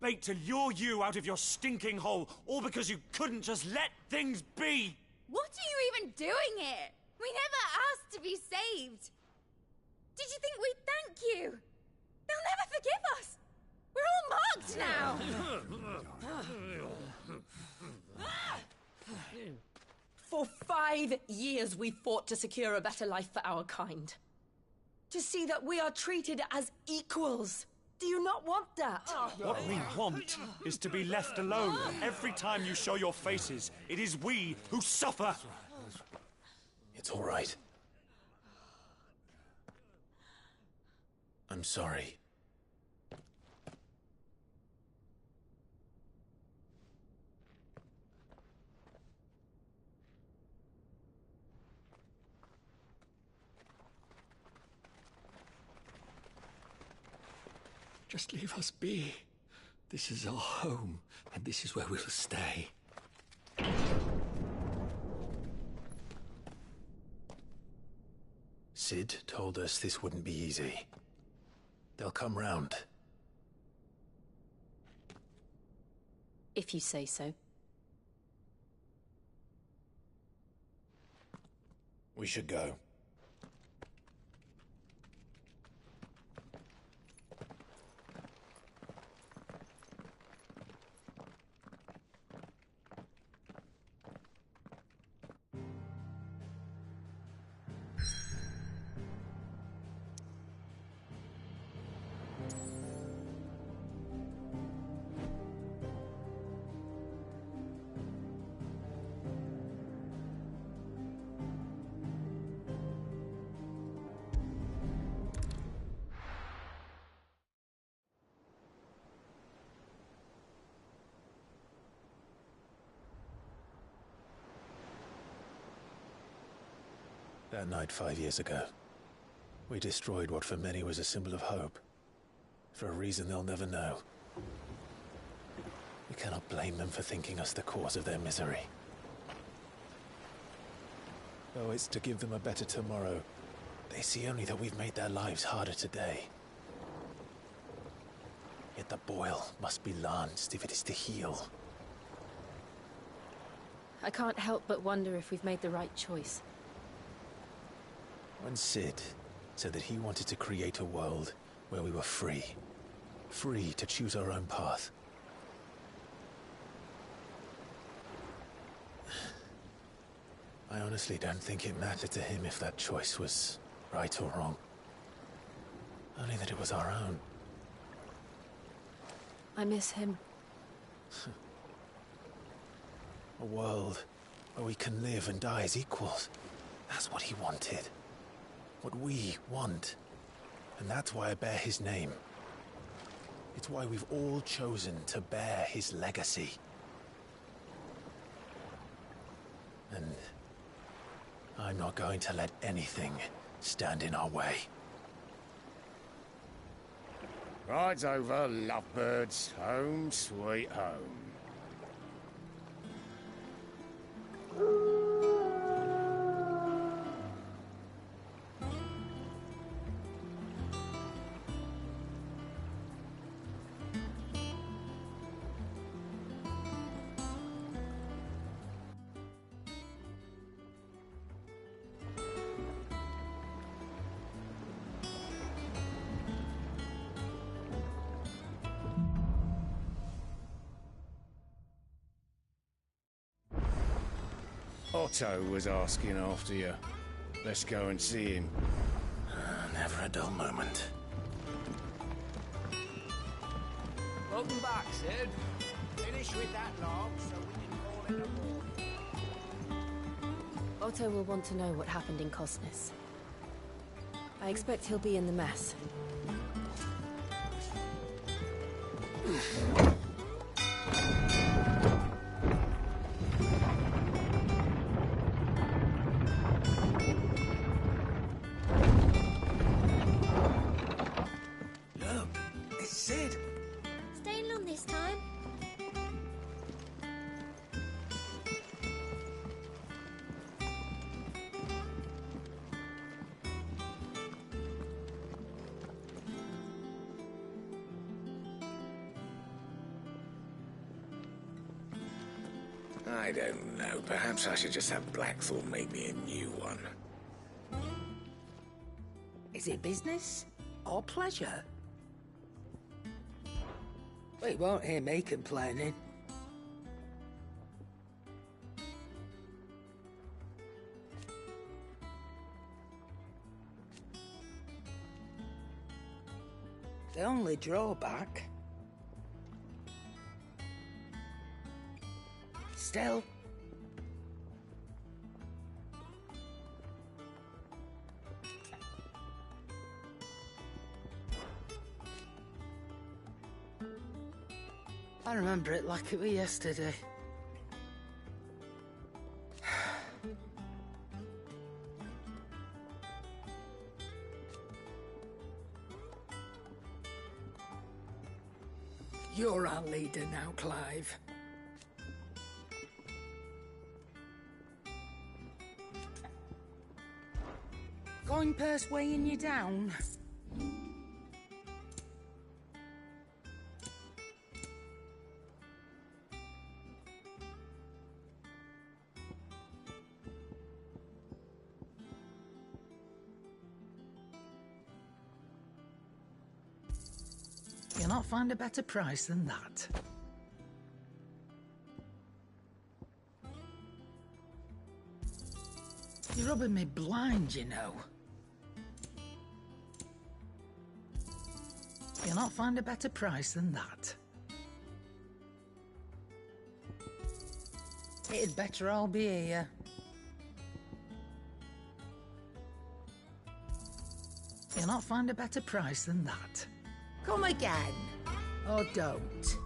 Bait to lure you out of your stinking hole, all because you couldn't just let things be. What are you even doing here? We never asked to be saved. Did you think we'd thank you? They'll never forgive us. We're all marked now. For 5 years we fought to secure a better life for our kind. To see that we are treated as equals. Do you not want that? What we want is to be left alone. Every time you show your faces, it is we who suffer. It's all right. I'm sorry. Just leave us be. This is our home, and this is where we'll stay. Sid told us this wouldn't be easy. They'll come round. If you say so. We should go. That night 5 years ago, we destroyed what for many was a symbol of hope. For a reason they'll never know. We cannot blame them for thinking us the cause of their misery. Though it's to give them a better tomorrow, they see only that we've made their lives harder today. Yet the boil must be lanced if it is to heal. I can't help but wonder if we've made the right choice. When Sid said that he wanted to create a world where we were free. Free to choose our own path. I honestly don't think it mattered to him if that choice was right or wrong. Only that it was our own. I miss him. A world where we can live and die as equals. That's what he wanted. What we want. And that's why I bear his name. It's why we've all chosen to bear his legacy. And I'm not going to let anything stand in our way. Ride's over, lovebirds. Home sweet home. Otto was asking after you. Let's go and see him. Never a dull moment. Welcome back, Sid. Finish with that log so we can call it a morning. Otto will want to know what happened in Cosnes. I expect he'll be in the mess. Look, it's Sid. Staying long this time? I don't know. Perhaps I should just have Blackthorn make me a new one. Is it business or pleasure? We won't hear me complaining. The only drawback... Still... I remember it like it was yesterday. You're our leader now, Clive. Going purse weighing you down? You'll not find a better price than that. You're rubbing me blind, you know. You'll not find a better price than that. It'd better all be here. You'll not find a better price than that. Come again. Or don't.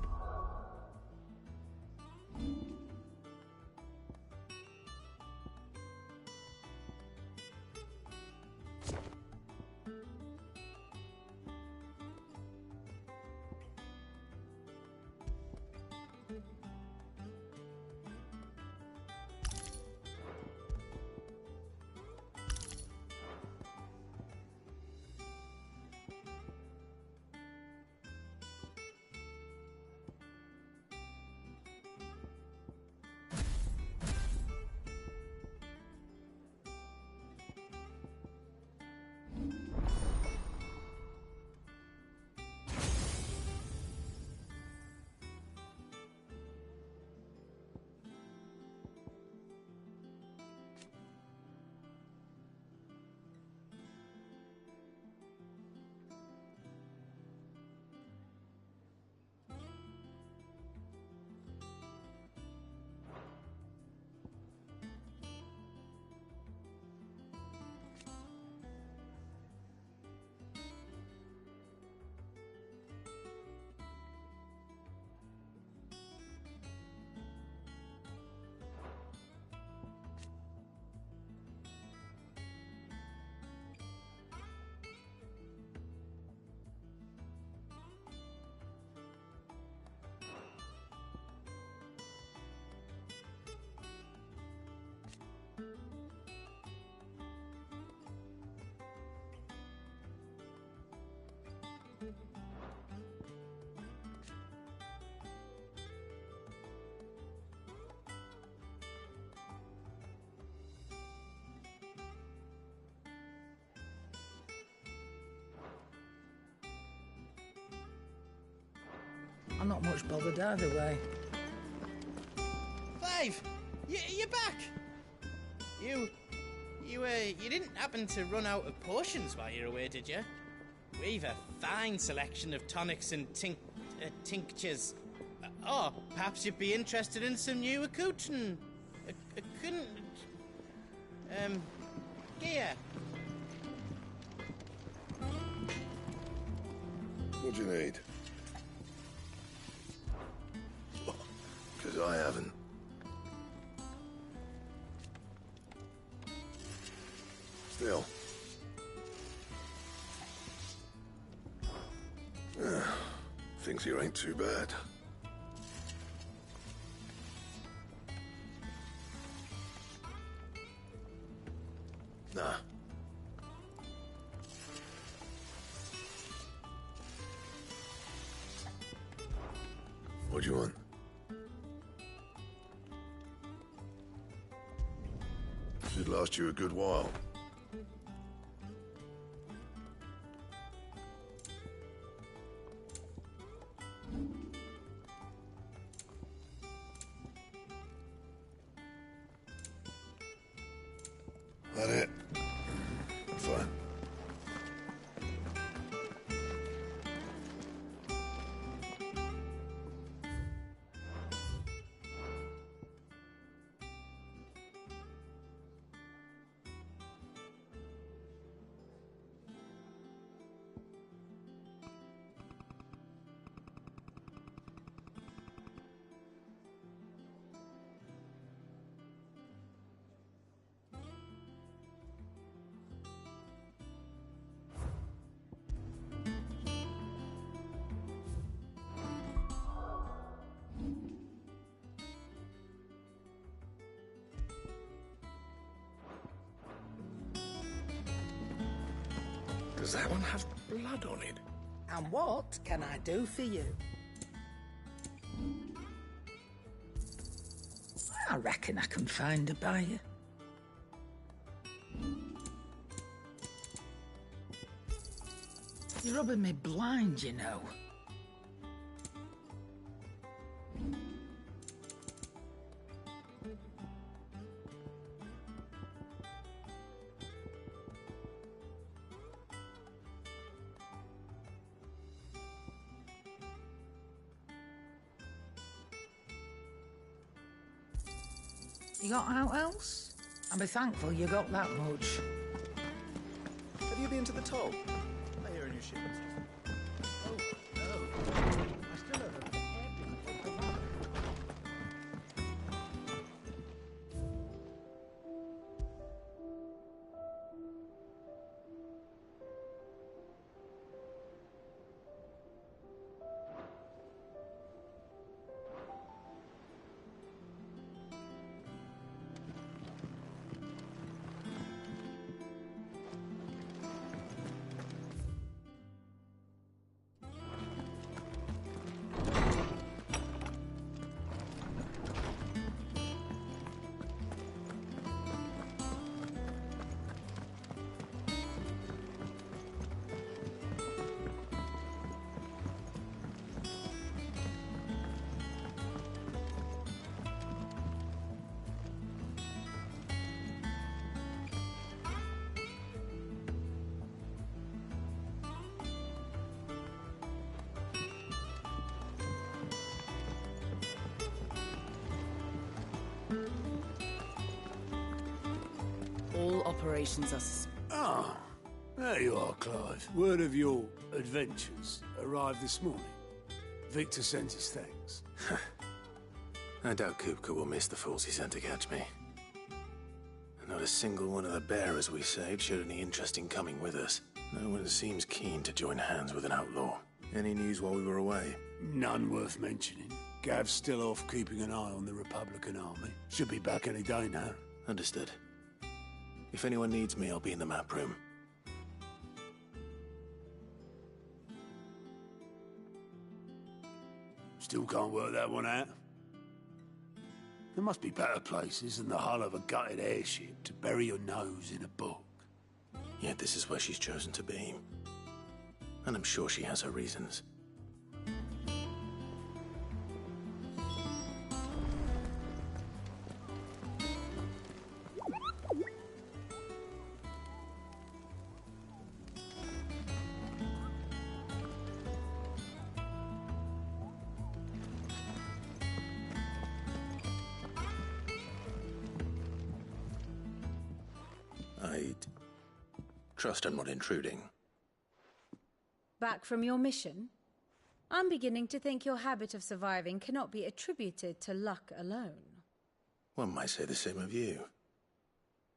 I'm not much bothered either way. Clive! You're back! You didn't happen to run out of potions while you're away, did you? We've a fine selection of tonics and tinctures. Oh, perhaps you'd be interested in some new accoutrement. Gear. What do you need? Because I haven't. Still. Thinks you ain't too bad. Nah. What do you want? Should last you a good while. That it? Fine. Does that one have blood on it? And what can I do for you? I reckon I can find a buyer. You're rubbing me blind, you know. You got out else? I'll be thankful you got that much. Have you been to the toll? I hear a new shipment. Oh, no. I still have a All operations are... Ah, there you are, Clive. Word of your adventures arrived this morning. Victor sent his thanks. I doubt Kupka will miss the fools he sent to catch me. Not a single one of the bearers we saved showed any interest in coming with us. No one seems keen to join hands with an outlaw. Any news while we were away? None worth mentioning. Gav's still off keeping an eye on the Republican army. Should be back any day now. Understood. If anyone needs me, I'll be in the map room. Still can't work that one out. There must be better places than the hull of a gutted airship to bury your nose in a book. Yet this is where she's chosen to be. And I'm sure she has her reasons. I trust I'm not intruding. Back from your mission? I'm beginning to think your habit of surviving cannot be attributed to luck alone. One might say the same of you,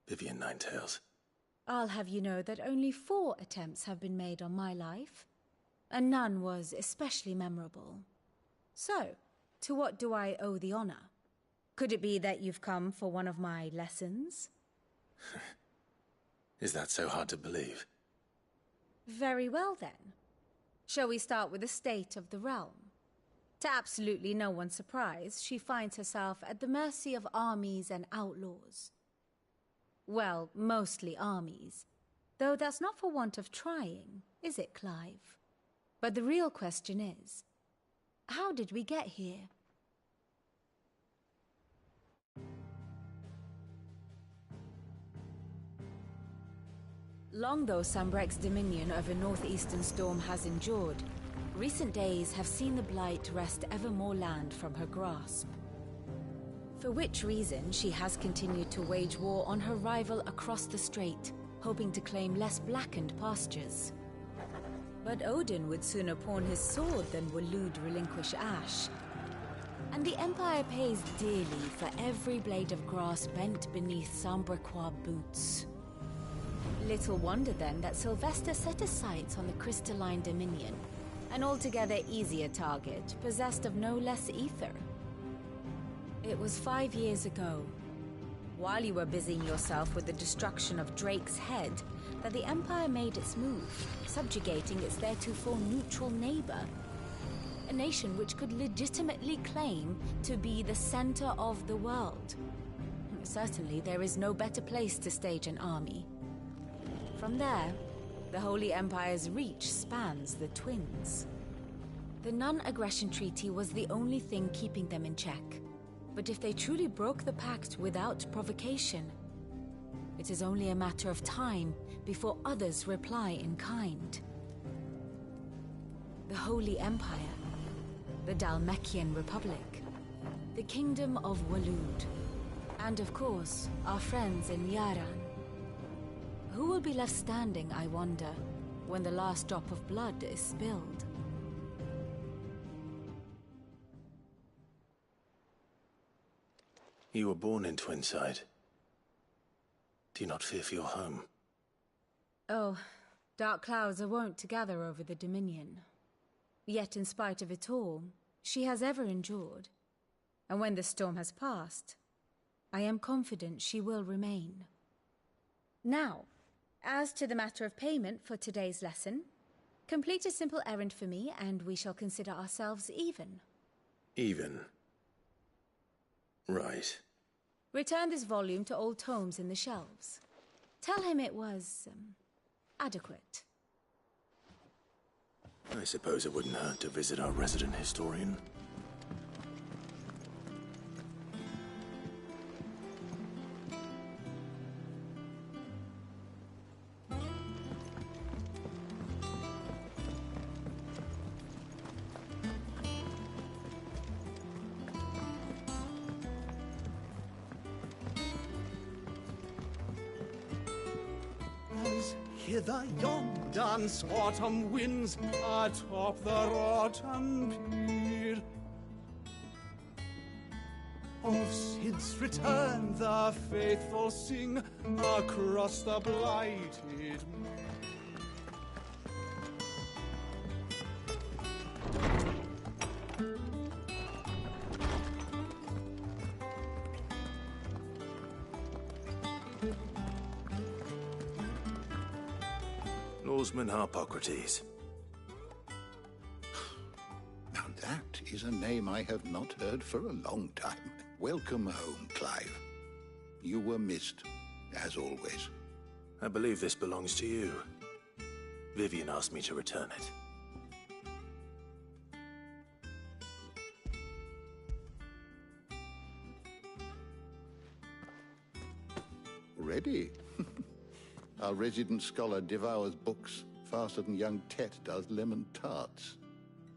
Vivian Ninetails. I'll have you know that only 4 attempts have been made on my life, and none was especially memorable. So, to what do I owe the honor? Could it be that you've come for one of my lessons? Is that so hard to believe? Very well then. Shall we start with the state of the realm? To absolutely no one's surprise, she finds herself at the mercy of armies and outlaws. Well, mostly armies. Though that's not for want of trying, is it, Clive? But the real question is, how did we get here? Long though Sambrek's dominion over northeastern Storm has endured, recent days have seen the Blight wrest ever more land from her grasp. For which reason, she has continued to wage war on her rival across the strait, hoping to claim less blackened pastures. But Odin would sooner pawn his sword than Waloed relinquish Ash. And the Empire pays dearly for every blade of grass bent beneath Sambrequois boots. Little wonder then that Sylvester set his sights on the crystalline dominion, an altogether easier target, possessed of no less ether. It was 5 years ago, while you were busying yourself with the destruction of Drake's head, that the Empire made its move, subjugating its theretofore neutral neighbor. A nation which could legitimately claim to be the center of the world. Certainly, there is no better place to stage an army. From there, the Holy Empire's reach spans the Twins. The non-aggression treaty was the only thing keeping them in check. But if they truly broke the pact without provocation, it is only a matter of time before others reply in kind. The Holy Empire, the Dhalmekian Republic, the Kingdom of Waloed, and of course, our friends in Yaran. Who will be left standing, I wonder, when the last drop of blood is spilled? You were born in Twinside. Do you not fear for your home? Oh, dark clouds are wont to gather over the Dominion. Yet in spite of it all, she has ever endured. And when the storm has passed, I am confident she will remain. Now, as to the matter of payment for today's lesson, complete a simple errand for me and we shall consider ourselves even. Even? Right. Return this volume to old tomes in the shelves. Tell him it was, adequate. I suppose it wouldn't hurt to visit our resident historian. Hither yon dance autumn winds atop the rotten pier. Of Sid's return the faithful sing across the blighted Norseman Harpocrates. Now that is a name I have not heard for a long time. Welcome home, Clive. You were missed, as always. I believe this belongs to you. Vivian asked me to return it. Ready? Our resident scholar devours books faster than young Tet does lemon tarts.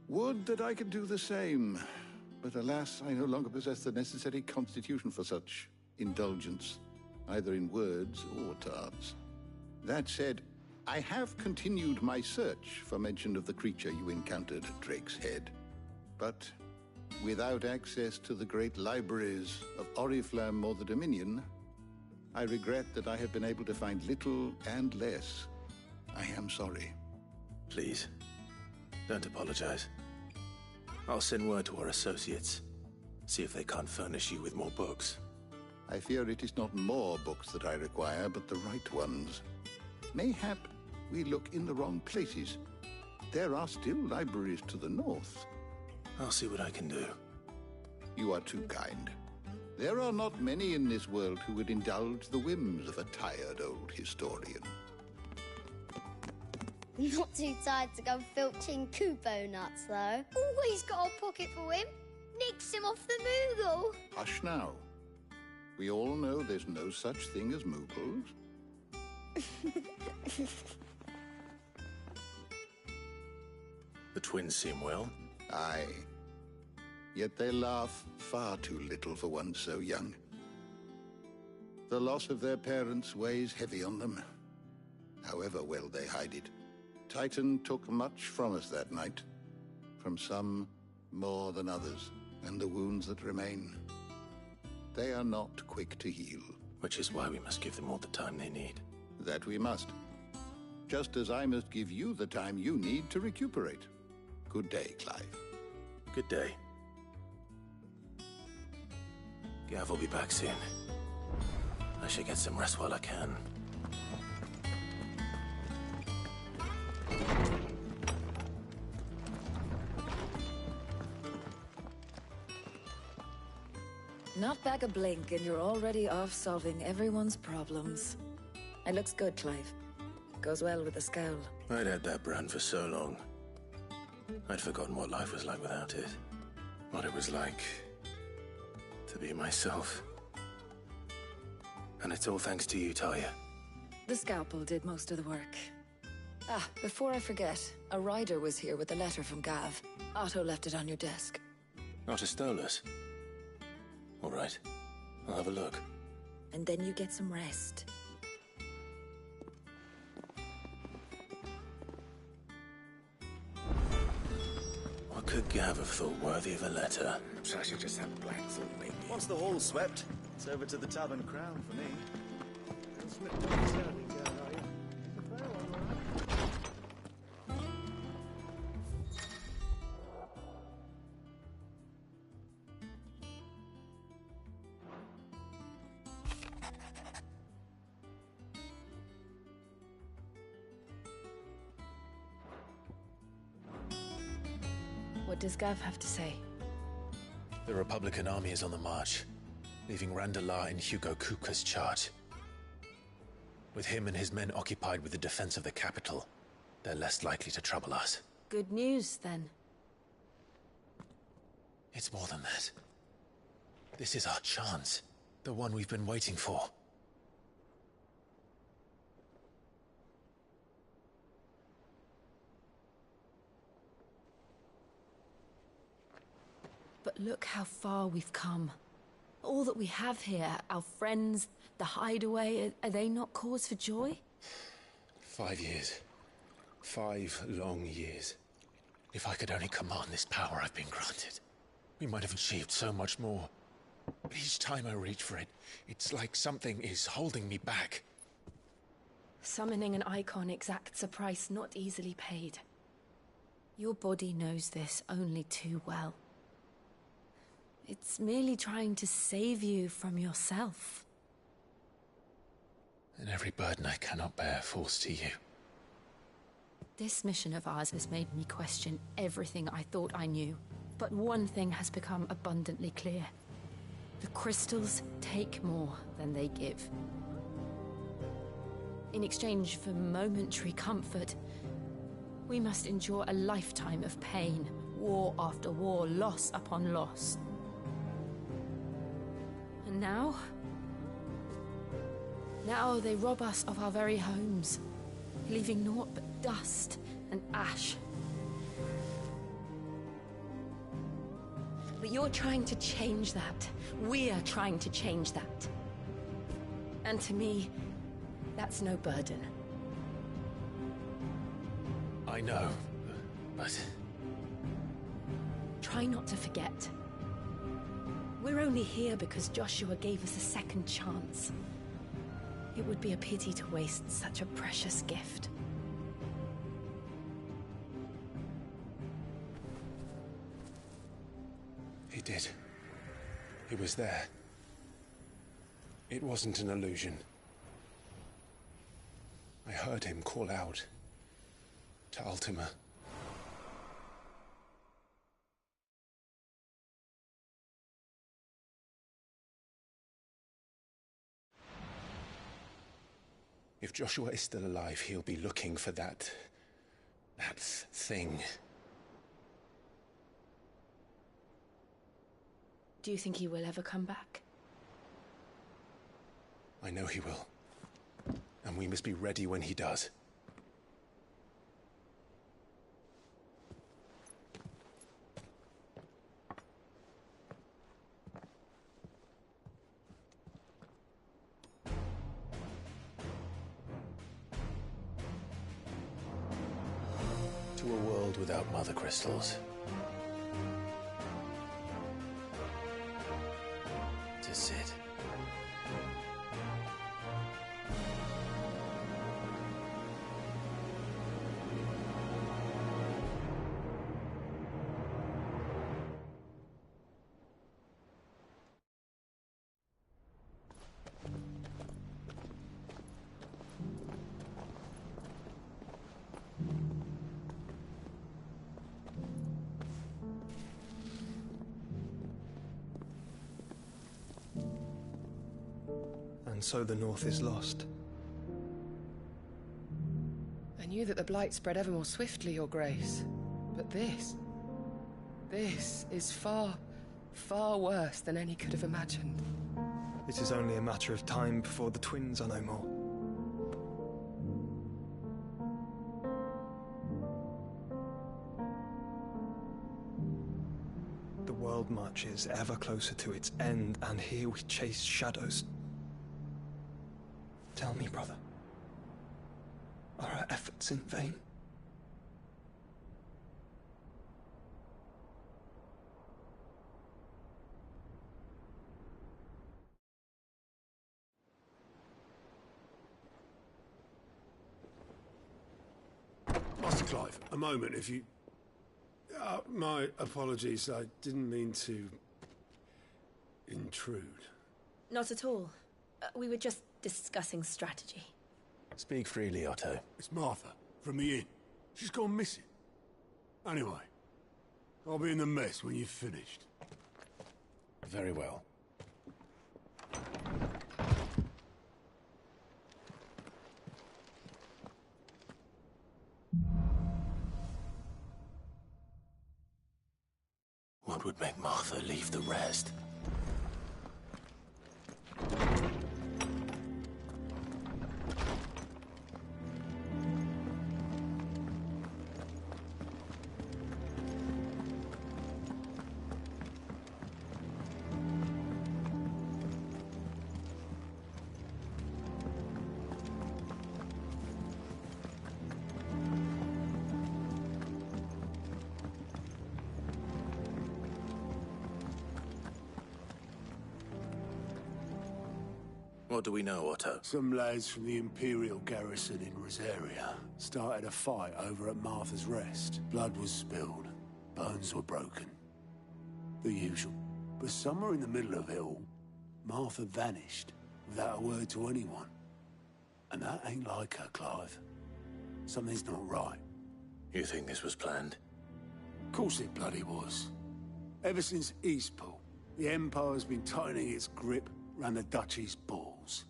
Would that I could do the same, but alas, I no longer possess the necessary constitution for such indulgence. either in words or tarts. That said, I have continued my search for mention of the creature you encountered at Drake's Head. But without access to the great libraries of Oriflamme or the Dominion, I regret that I have been able to find little and less. I am sorry. Please, don't apologize. I'll send word to our associates. See if they can't furnish you with more books. I fear it is not more books that I require, but the right ones. Mayhap we look in the wrong places. There are still libraries to the north. I'll see what I can do. You are too kind. There are not many in this world who would indulge the whims of a tired old historian. Not too tired to go filching Kupo nuts, though. Always got a pocket for him. Nicks him off the Moogle. Hush now. We all know there's no such thing as Moogles. The twins seem well. Aye. Yet they laugh far too little for one so young. The loss of their parents weighs heavy on them, however well they hide it. Titan took much from us that night. From some more than others, and the wounds that remain, they are not quick to heal. Which is why we must give them all the time they need. That we must. Just as I must give you the time you need to recuperate. Good day, Clive. Good day. Gav will be back soon. I should get some rest while I can. Not back a blink and you're already off solving everyone's problems. It looks good, Clive. Goes well with the scowl. I'd had that brand for so long. I'd forgotten what life was like without it. What it was like to be myself. And it's all thanks to you, Talia. The scalpel did most of the work. Ah, before I forget, a rider was here with a letter from Gav. Otto left it on your desk. Not a stolus. All right, I'll have a look. And then you get some rest. What could Gav have thought worthy of a letter? So I should just have Blackthorn make me. Once the hall's swept, it's over to the Tavern Crown for me. Don't slip down the serving girl, are you? It's a fair one, all right? What does Gav have to say? The Republican army is on the march, leaving Randalar in Hugo Kupka's charge. With him and his men occupied with the defense of the capital, they're less likely to trouble us. Good news, then. It's more than that. This is our chance. The one we've been waiting for. But look how far we've come. All that we have here, our friends, the hideaway, are they not cause for joy? 5 years. 5 long years. If I could only command this power I've been granted, we might have achieved so much more. But each time I reach for it, it's like something is holding me back. Summoning an icon exacts a price not easily paid. Your body knows this only too well. It's merely trying to save you from yourself. And every burden I cannot bear falls to you. This mission of ours has made me question everything I thought I knew. But one thing has become abundantly clear. The crystals take more than they give. In exchange for momentary comfort, we must endure a lifetime of pain, war after war, loss upon loss. And now they rob us of our very homes, leaving naught but dust and ash. But you're trying to change that. We're trying to change that. And to me, that's no burden. I know, but... Try not to forget. We're only here because Joshua gave us a second chance. It would be a pity to waste such a precious gift. He did. He was there. It wasn't an illusion. I heard him call out to Ultima. If Joshua is still alive, he'll be looking for that thing. Do you think he will ever come back? I know he will. And we must be ready when he does. To a world without mother crystals. To Sid. And so the North is lost. I knew that the Blight spread ever more swiftly, Your Grace. But this is far, far worse than any could have imagined. It is only a matter of time before the twins are no more. The world marches ever closer to its end, and here we chase shadows. Tell me, brother, are our efforts in vain? Master Clive, a moment, if you... my apologies, I didn't mean to... intrude. Not at all. We were just discussing strategy. Speak freely, Otto. It's Martha, from the inn. She's gone missing. Anyway, I'll be in the mess when you've finished. Very well. What would make Martha leave the rest? What do we know, Otto? Some lads from the Imperial garrison in Rosaria started a fight over at Martha's Rest. Blood was spilled, bones were broken. The usual. But somewhere in the middle of it all, Martha vanished without a word to anyone. And that ain't like her, Clive. Something's not right. You think this was planned? Of course it bloody was. Ever since Eastpool, the Empire's been tightening its grip round the Duchy's balls.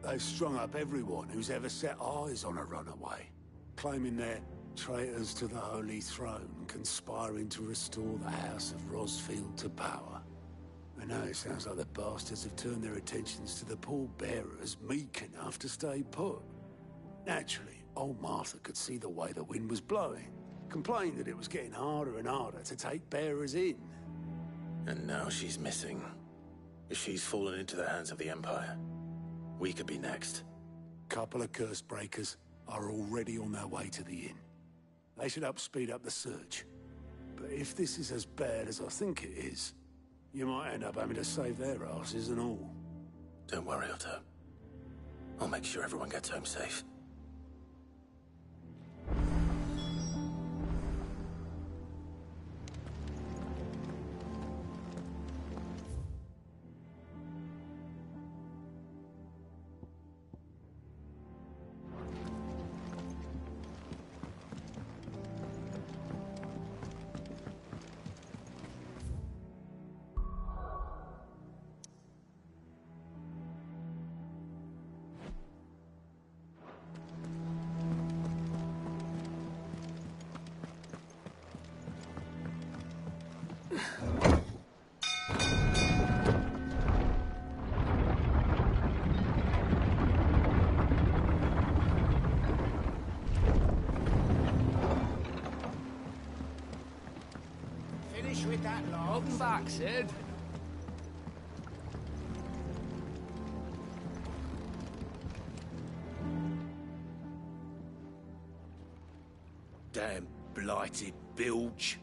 They've strung up everyone who's ever set eyes on a runaway, claiming they're traitors to the Holy Throne, conspiring to restore the House of Rosfield to power. And now it sounds like the bastards have turned their attentions to the pallbearers meek enough to stay put. Naturally, old Martha could see the way the wind was blowing, complained that it was getting harder and harder to take bearers in. And now she's missing. She's fallen into the hands of the Empire. We could be next. Couple of curse breakers are already on their way to the inn. They should help speed up the search. But if this is as bad as I think it is, you might end up having to save their asses and all. Don't worry, Otto. I'll make sure everyone gets home safe. Finish with that log. Welcome back, Sid. Damn blighted bilge.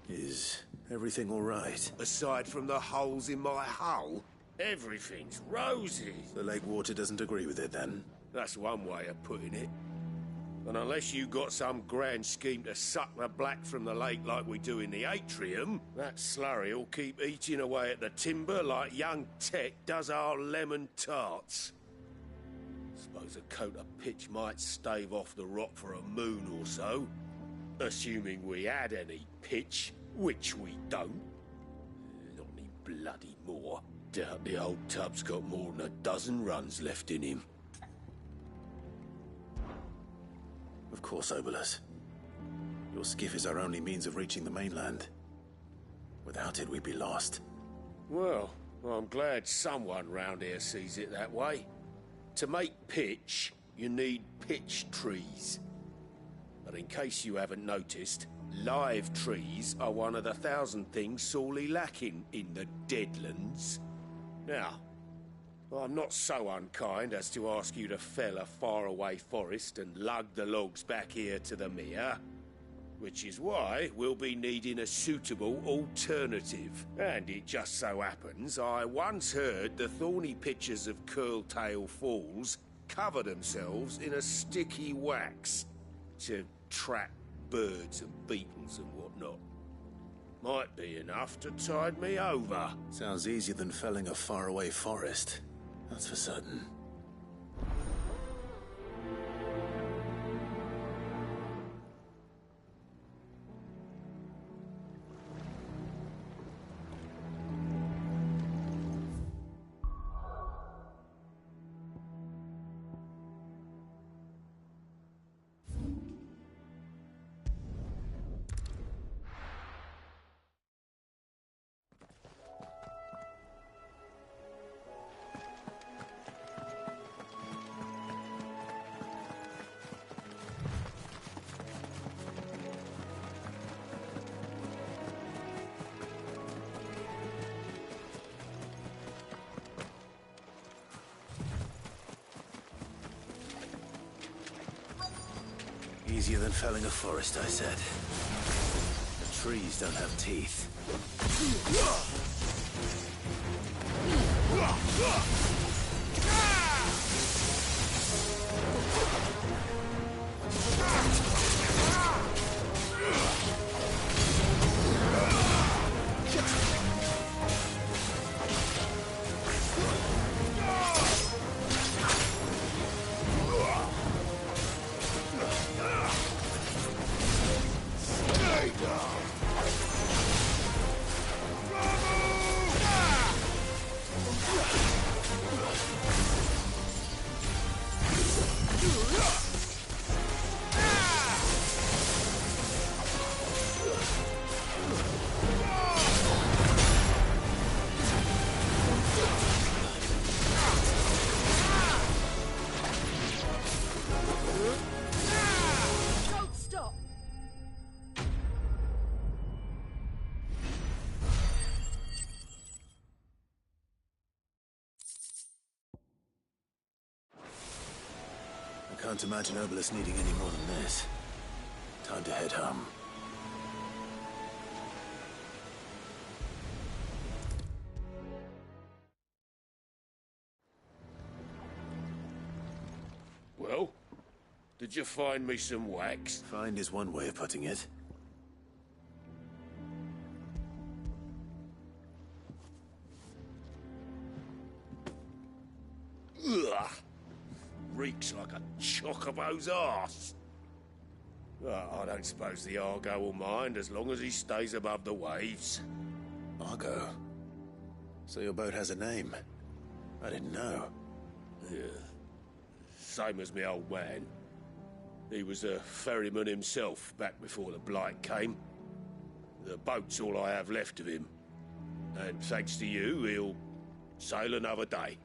Is everything all right? Aside from the holes in my hull, everything's rosy. The lake water doesn't agree with it, then? That's one way of putting it. And unless you got some grand scheme to suck the black from the lake like we do in the atrium, that slurry'll keep eating away at the timber like young Tech does our lemon tarts. Suppose a coat of pitch might stave off the rot for a moon or so. Assuming we had any pitch, which we don't. Not any bloody more. Doubt the old tub's got more than a dozen runs left in him. Of course, Obolus. Your skiff is our only means of reaching the mainland. Without it, we'd be lost. Well, I'm glad someone round here sees it that way. To make pitch, you need pitch trees. But in case you haven't noticed, live trees are one of the 1,000 things sorely lacking in the Deadlands. Now, I'm not so unkind as to ask you to fell a faraway forest and lug the logs back here to the mere, which is why we'll be needing a suitable alternative. And it just so happens I once heard the thorny pitchers of Curltail Falls cover themselves in a sticky wax to trap birds and beetles and whatnot. Might be enough to tide me over. Sounds easier than felling a faraway forest. That's for certain. Easier than felling a forest, I said. The trees don't have teeth. Can't imagine Obelisk needing any more than this. Time to head home. Well, did you find me some wax? Find is one way of putting it. Ugh! Reeks like a chocobo's arse. I don't suppose the Argo will mind as long as he stays above the waves. Argo? So your boat has a name? I didn't know. Yeah. Same as my old man. He was a ferryman himself back before the Blight came. The boat's all I have left of him. And thanks to you, he'll sail another day.